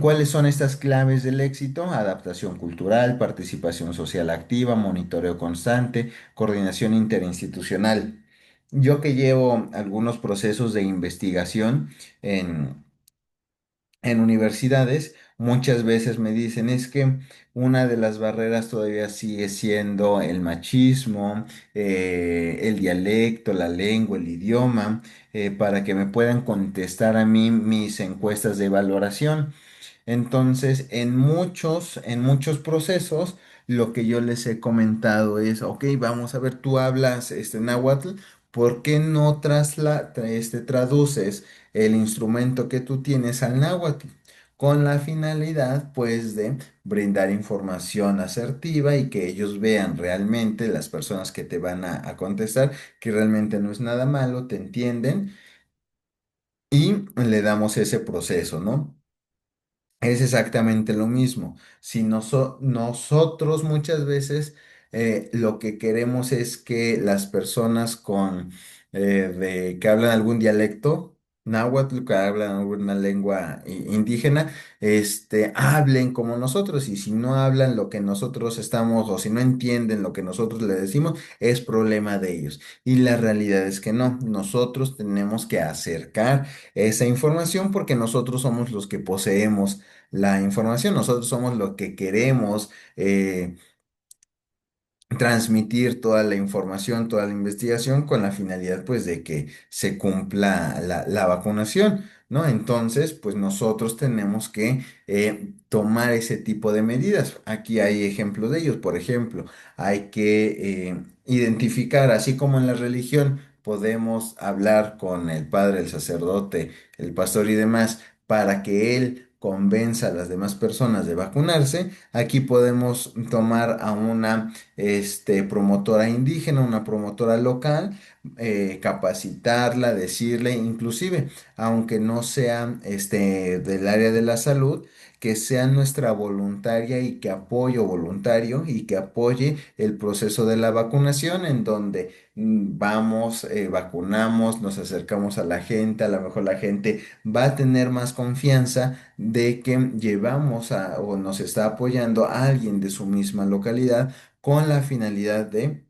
¿Cuáles son estas claves del éxito? Adaptación cultural, participación social activa, monitoreo constante, coordinación interinstitucional. Yo que llevo algunos procesos de investigación en universidades, muchas veces me dicen es que una de las barreras todavía sigue siendo el machismo, el dialecto, la lengua, el idioma, para que me puedan contestar a mí mis encuestas de valoración. Entonces, en muchos procesos, lo que yo les he comentado es, ok, vamos a ver, tú hablas náhuatl, ¿por qué no traduces el instrumento que tú tienes al náhuatl? Con la finalidad, pues, de brindar información asertiva y que ellos vean realmente, las personas que te van a contestar, que realmente no es nada malo, te entienden y le damos ese proceso, ¿no? Es exactamente lo mismo. Si nosotros muchas veces lo que queremos es que las personas que hablan algún dialecto, náhuatl, que hablan alguna lengua indígena, hablen como nosotros. Y si no hablan lo que nosotros estamos, o si no entienden lo que nosotros les decimos, es problema de ellos. Y la realidad es que no. Nosotros tenemos que acercar esa información porque nosotros somos los que poseemos la información. Nosotros somos lo que queremos transmitir toda la información, toda la investigación con la finalidad pues de que se cumpla la vacunación, ¿no? Entonces, pues nosotros tenemos que tomar ese tipo de medidas. Aquí hay ejemplos de ellos. Por ejemplo, hay que identificar, así como en la religión podemos hablar con el padre, el sacerdote, el pastor y demás, para que él convenza a las demás personas de vacunarse. Aquí podemos tomar a una promotora indígena, una promotora local, capacitarla, decirle, inclusive, aunque no sea del área de la salud, que sea nuestra voluntaria y que apoye o voluntario y que apoye el proceso de la vacunación en donde vamos, vacunamos, nos acercamos a la gente, a lo mejor la gente va a tener más confianza de que llevamos o nos está apoyando a alguien de su misma localidad con la finalidad de,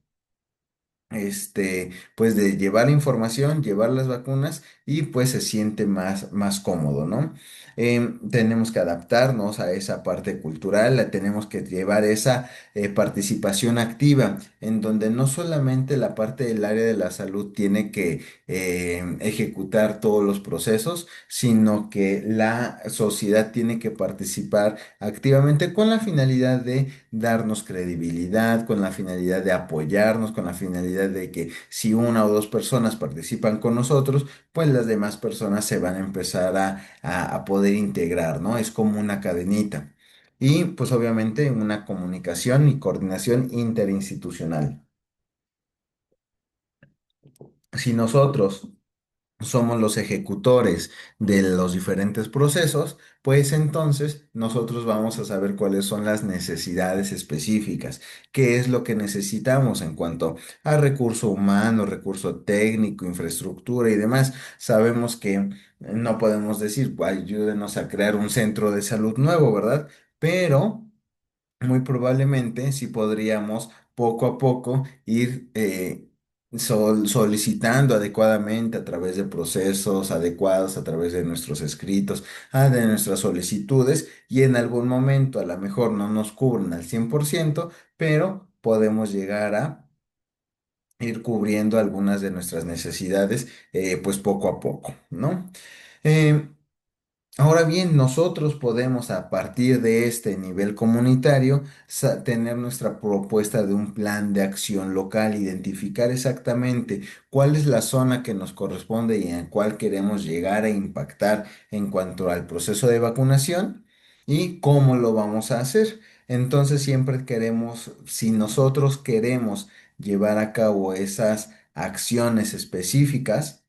pues de llevar información, llevar las vacunas y pues se siente más cómodo, ¿no? Tenemos que adaptarnos a esa parte cultural, tenemos que llevar esa participación activa, en donde no solamente la parte del área de la salud tiene que ejecutar todos los procesos, sino que la sociedad tiene que participar activamente con la finalidad de darnos credibilidad, con la finalidad de apoyarnos, con la finalidad de que si una o dos personas participan con nosotros, pues las demás personas se van a empezar a poder integrar, ¿no? Es como una cadenita. Y pues obviamente una comunicación y coordinación interinstitucional. Si nosotros somos los ejecutores de los diferentes procesos, pues entonces nosotros vamos a saber cuáles son las necesidades específicas, qué es lo que necesitamos en cuanto a recurso humano, recurso técnico, infraestructura y demás. Sabemos que no podemos decir, ayúdenos a crear un centro de salud nuevo, ¿verdad? Pero muy probablemente sí podríamos poco a poco ir solicitando adecuadamente a través de procesos adecuados, a través de nuestros escritos, de nuestras solicitudes y en algún momento a lo mejor no nos cubren al 100%, pero podemos llegar a ir cubriendo algunas de nuestras necesidades pues poco a poco, ¿no? Em, Ahora bien, nosotros podemos a partir de este nivel comunitario tener nuestra propuesta de un plan de acción local, identificar exactamente cuál es la zona que nos corresponde y en cuál queremos llegar a impactar en cuanto al proceso de vacunación y cómo lo vamos a hacer. Entonces siempre queremos, si nosotros queremos llevar a cabo esas acciones específicas,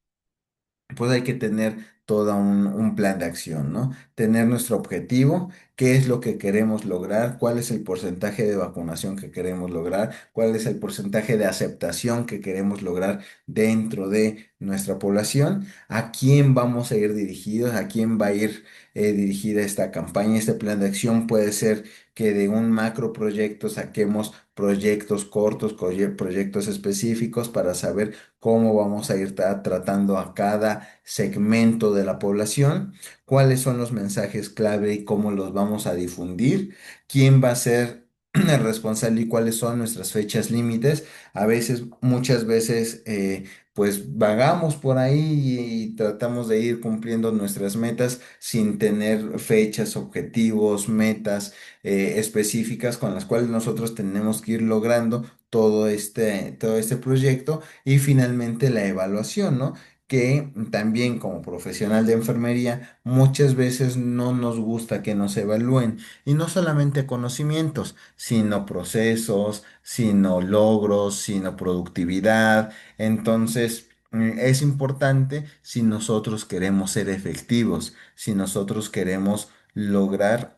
pues hay que tener todo un plan de acción, ¿no? Tener nuestro objetivo, qué es lo que queremos lograr, cuál es el porcentaje de vacunación que queremos lograr, cuál es el porcentaje de aceptación que queremos lograr dentro de nuestra población, a quién vamos a ir dirigidos, a quién va a ir dirigida esta campaña. Este plan de acción puede ser que de un macro proyecto saquemos proyectos cortos, proyectos específicos para saber cómo vamos a ir tratando a cada segmento de la población, cuáles son los mensajes clave y cómo los vamos a difundir, quién va a ser el responsable y cuáles son nuestras fechas límites. A veces, muchas veces, pues vagamos por ahí y tratamos de ir cumpliendo nuestras metas sin tener fechas, objetivos, metas específicas con las cuales nosotros tenemos que ir logrando todo este proyecto y finalmente la evaluación, ¿no? Que también como profesional de enfermería muchas veces no nos gusta que nos evalúen y no solamente conocimientos, sino procesos, sino logros, sino productividad. Entonces, es importante si nosotros queremos ser efectivos, si nosotros queremos lograr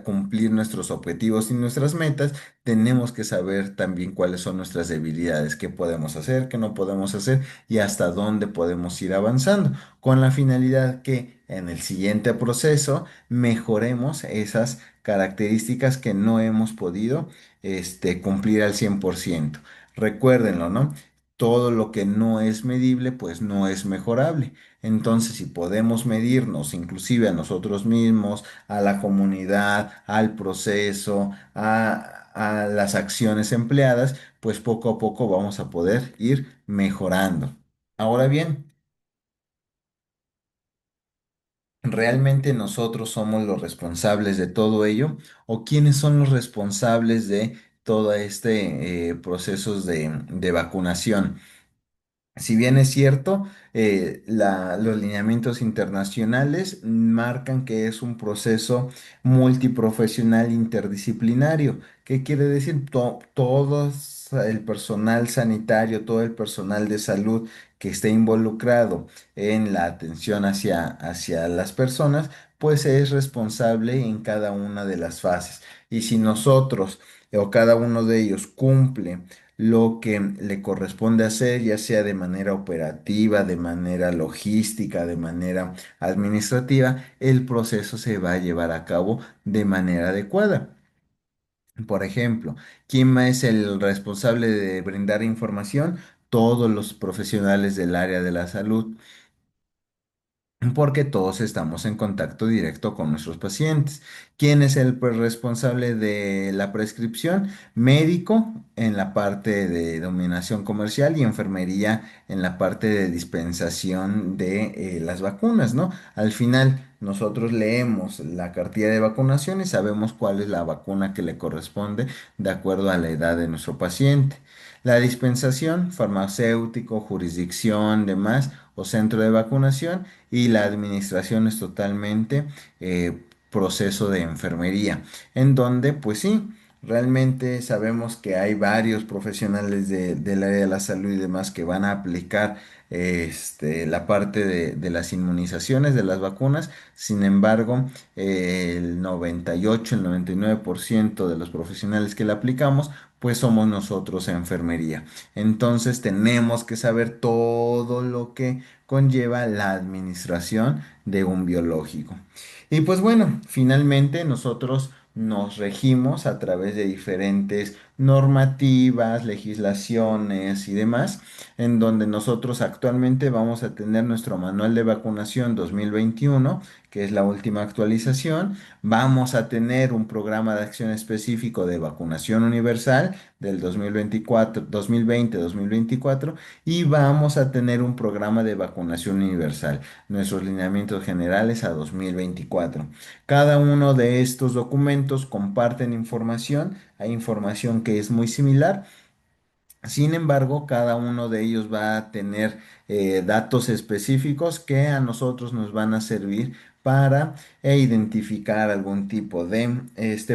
cumplir nuestros objetivos y nuestras metas, tenemos que saber también cuáles son nuestras debilidades, qué podemos hacer, qué no podemos hacer y hasta dónde podemos ir avanzando, con la finalidad que en el siguiente proceso mejoremos esas características que no hemos podido cumplir al 100%. Recuérdenlo, ¿no? Todo lo que no es medible, pues no es mejorable. Entonces, si podemos medirnos inclusive a nosotros mismos, a la comunidad, al proceso, a las acciones empleadas, pues poco a poco vamos a poder ir mejorando. Ahora bien, ¿realmente nosotros somos los responsables de todo ello? ¿O quiénes son los responsables de todo este procesos de vacunación? Si bien es cierto, los lineamientos internacionales marcan que es un proceso multiprofesional interdisciplinario. ¿Qué quiere decir? Todo el personal sanitario, todo el personal de salud que esté involucrado en la atención hacia las personas, pues es responsable en cada una de las fases. Y si nosotros o cada uno de ellos cumple lo que le corresponde hacer, ya sea de manera operativa, de manera logística, de manera administrativa, el proceso se va a llevar a cabo de manera adecuada. Por ejemplo, ¿quién es el responsable de brindar información? todos los profesionales del área de la salud, porque todos estamos en contacto directo con nuestros pacientes. ¿Quién es el pues, responsable de la prescripción? Médico en la parte de dominación comercial y enfermería en la parte de dispensación de las vacunas, ¿no? Al final, nosotros leemos la cartilla de vacunación y sabemos cuál es la vacuna que le corresponde de acuerdo a la edad de nuestro paciente. La dispensación, farmacéutico, jurisdicción, demás, o centro de vacunación, y la administración es totalmente proceso de enfermería, en donde pues sí, realmente sabemos que hay varios profesionales del área de la salud y demás que van a aplicar la parte de las inmunizaciones de las vacunas. Sin embargo, el 98, el 99% de los profesionales que la aplicamos, pues somos nosotros enfermería. Entonces tenemos que saber todo lo que conlleva la administración de un biológico. Y pues bueno, finalmente nosotros nos regimos a través de diferentes normativas, legislaciones y demás, en donde nosotros actualmente vamos a tener nuestro manual de vacunación 2021, que es la última actualización. Vamos a tener un programa de acción específico de vacunación universal del 2024, 2020-2024, y vamos a tener un programa de vacunación universal, nuestros lineamientos generales a 2024. Cada uno de estos documentos comparten información, hay información que es muy similar. Sin embargo, cada uno de ellos va a tener datos específicos que a nosotros nos van a servir para identificar algún tipo de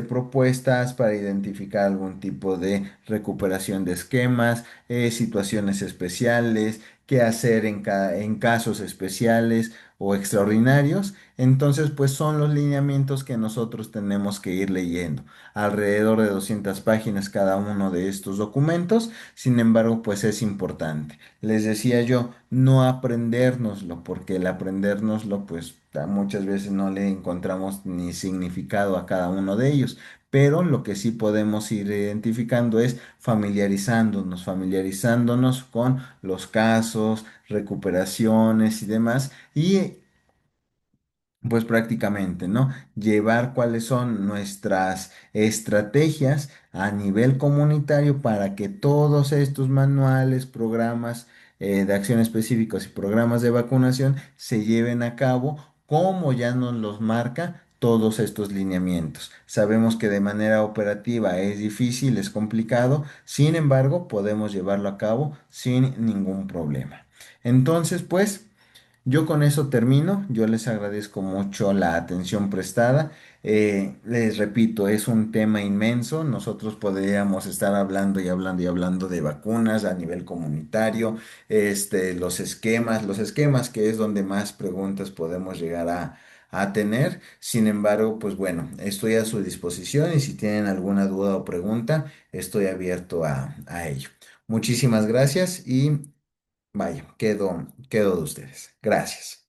propuestas, para identificar algún tipo de recuperación de esquemas, situaciones especiales, qué hacer en casos especiales o extraordinarios. Entonces, pues son los lineamientos que nosotros tenemos que ir leyendo. Alrededor de 200 páginas cada uno de estos documentos. Sin embargo, pues es importante. Les decía yo, no aprendérnoslo, porque el aprendérnoslo, pues muchas veces no le encontramos ni significado a cada uno de ellos. Pero lo que sí podemos ir identificando es familiarizándonos con los casos, recuperaciones y demás. Y pues prácticamente, ¿no? Llevar cuáles son nuestras estrategias a nivel comunitario para que todos estos manuales, programas de acción específicos y programas de vacunación se lleven a cabo como ya nos los marca todos estos lineamientos. Sabemos que de manera operativa es difícil, es complicado, sin embargo, podemos llevarlo a cabo sin ningún problema. Entonces, pues... Yo con eso termino. Yo les agradezco mucho la atención prestada. Les repito, es un tema inmenso. Nosotros podríamos estar hablando y hablando y hablando de vacunas a nivel comunitario, los esquemas que es donde más preguntas podemos llegar a tener. Sin embargo, pues bueno, estoy a su disposición y si tienen alguna duda o pregunta, estoy abierto a ello. Muchísimas gracias y vaya, quedo de ustedes. Gracias.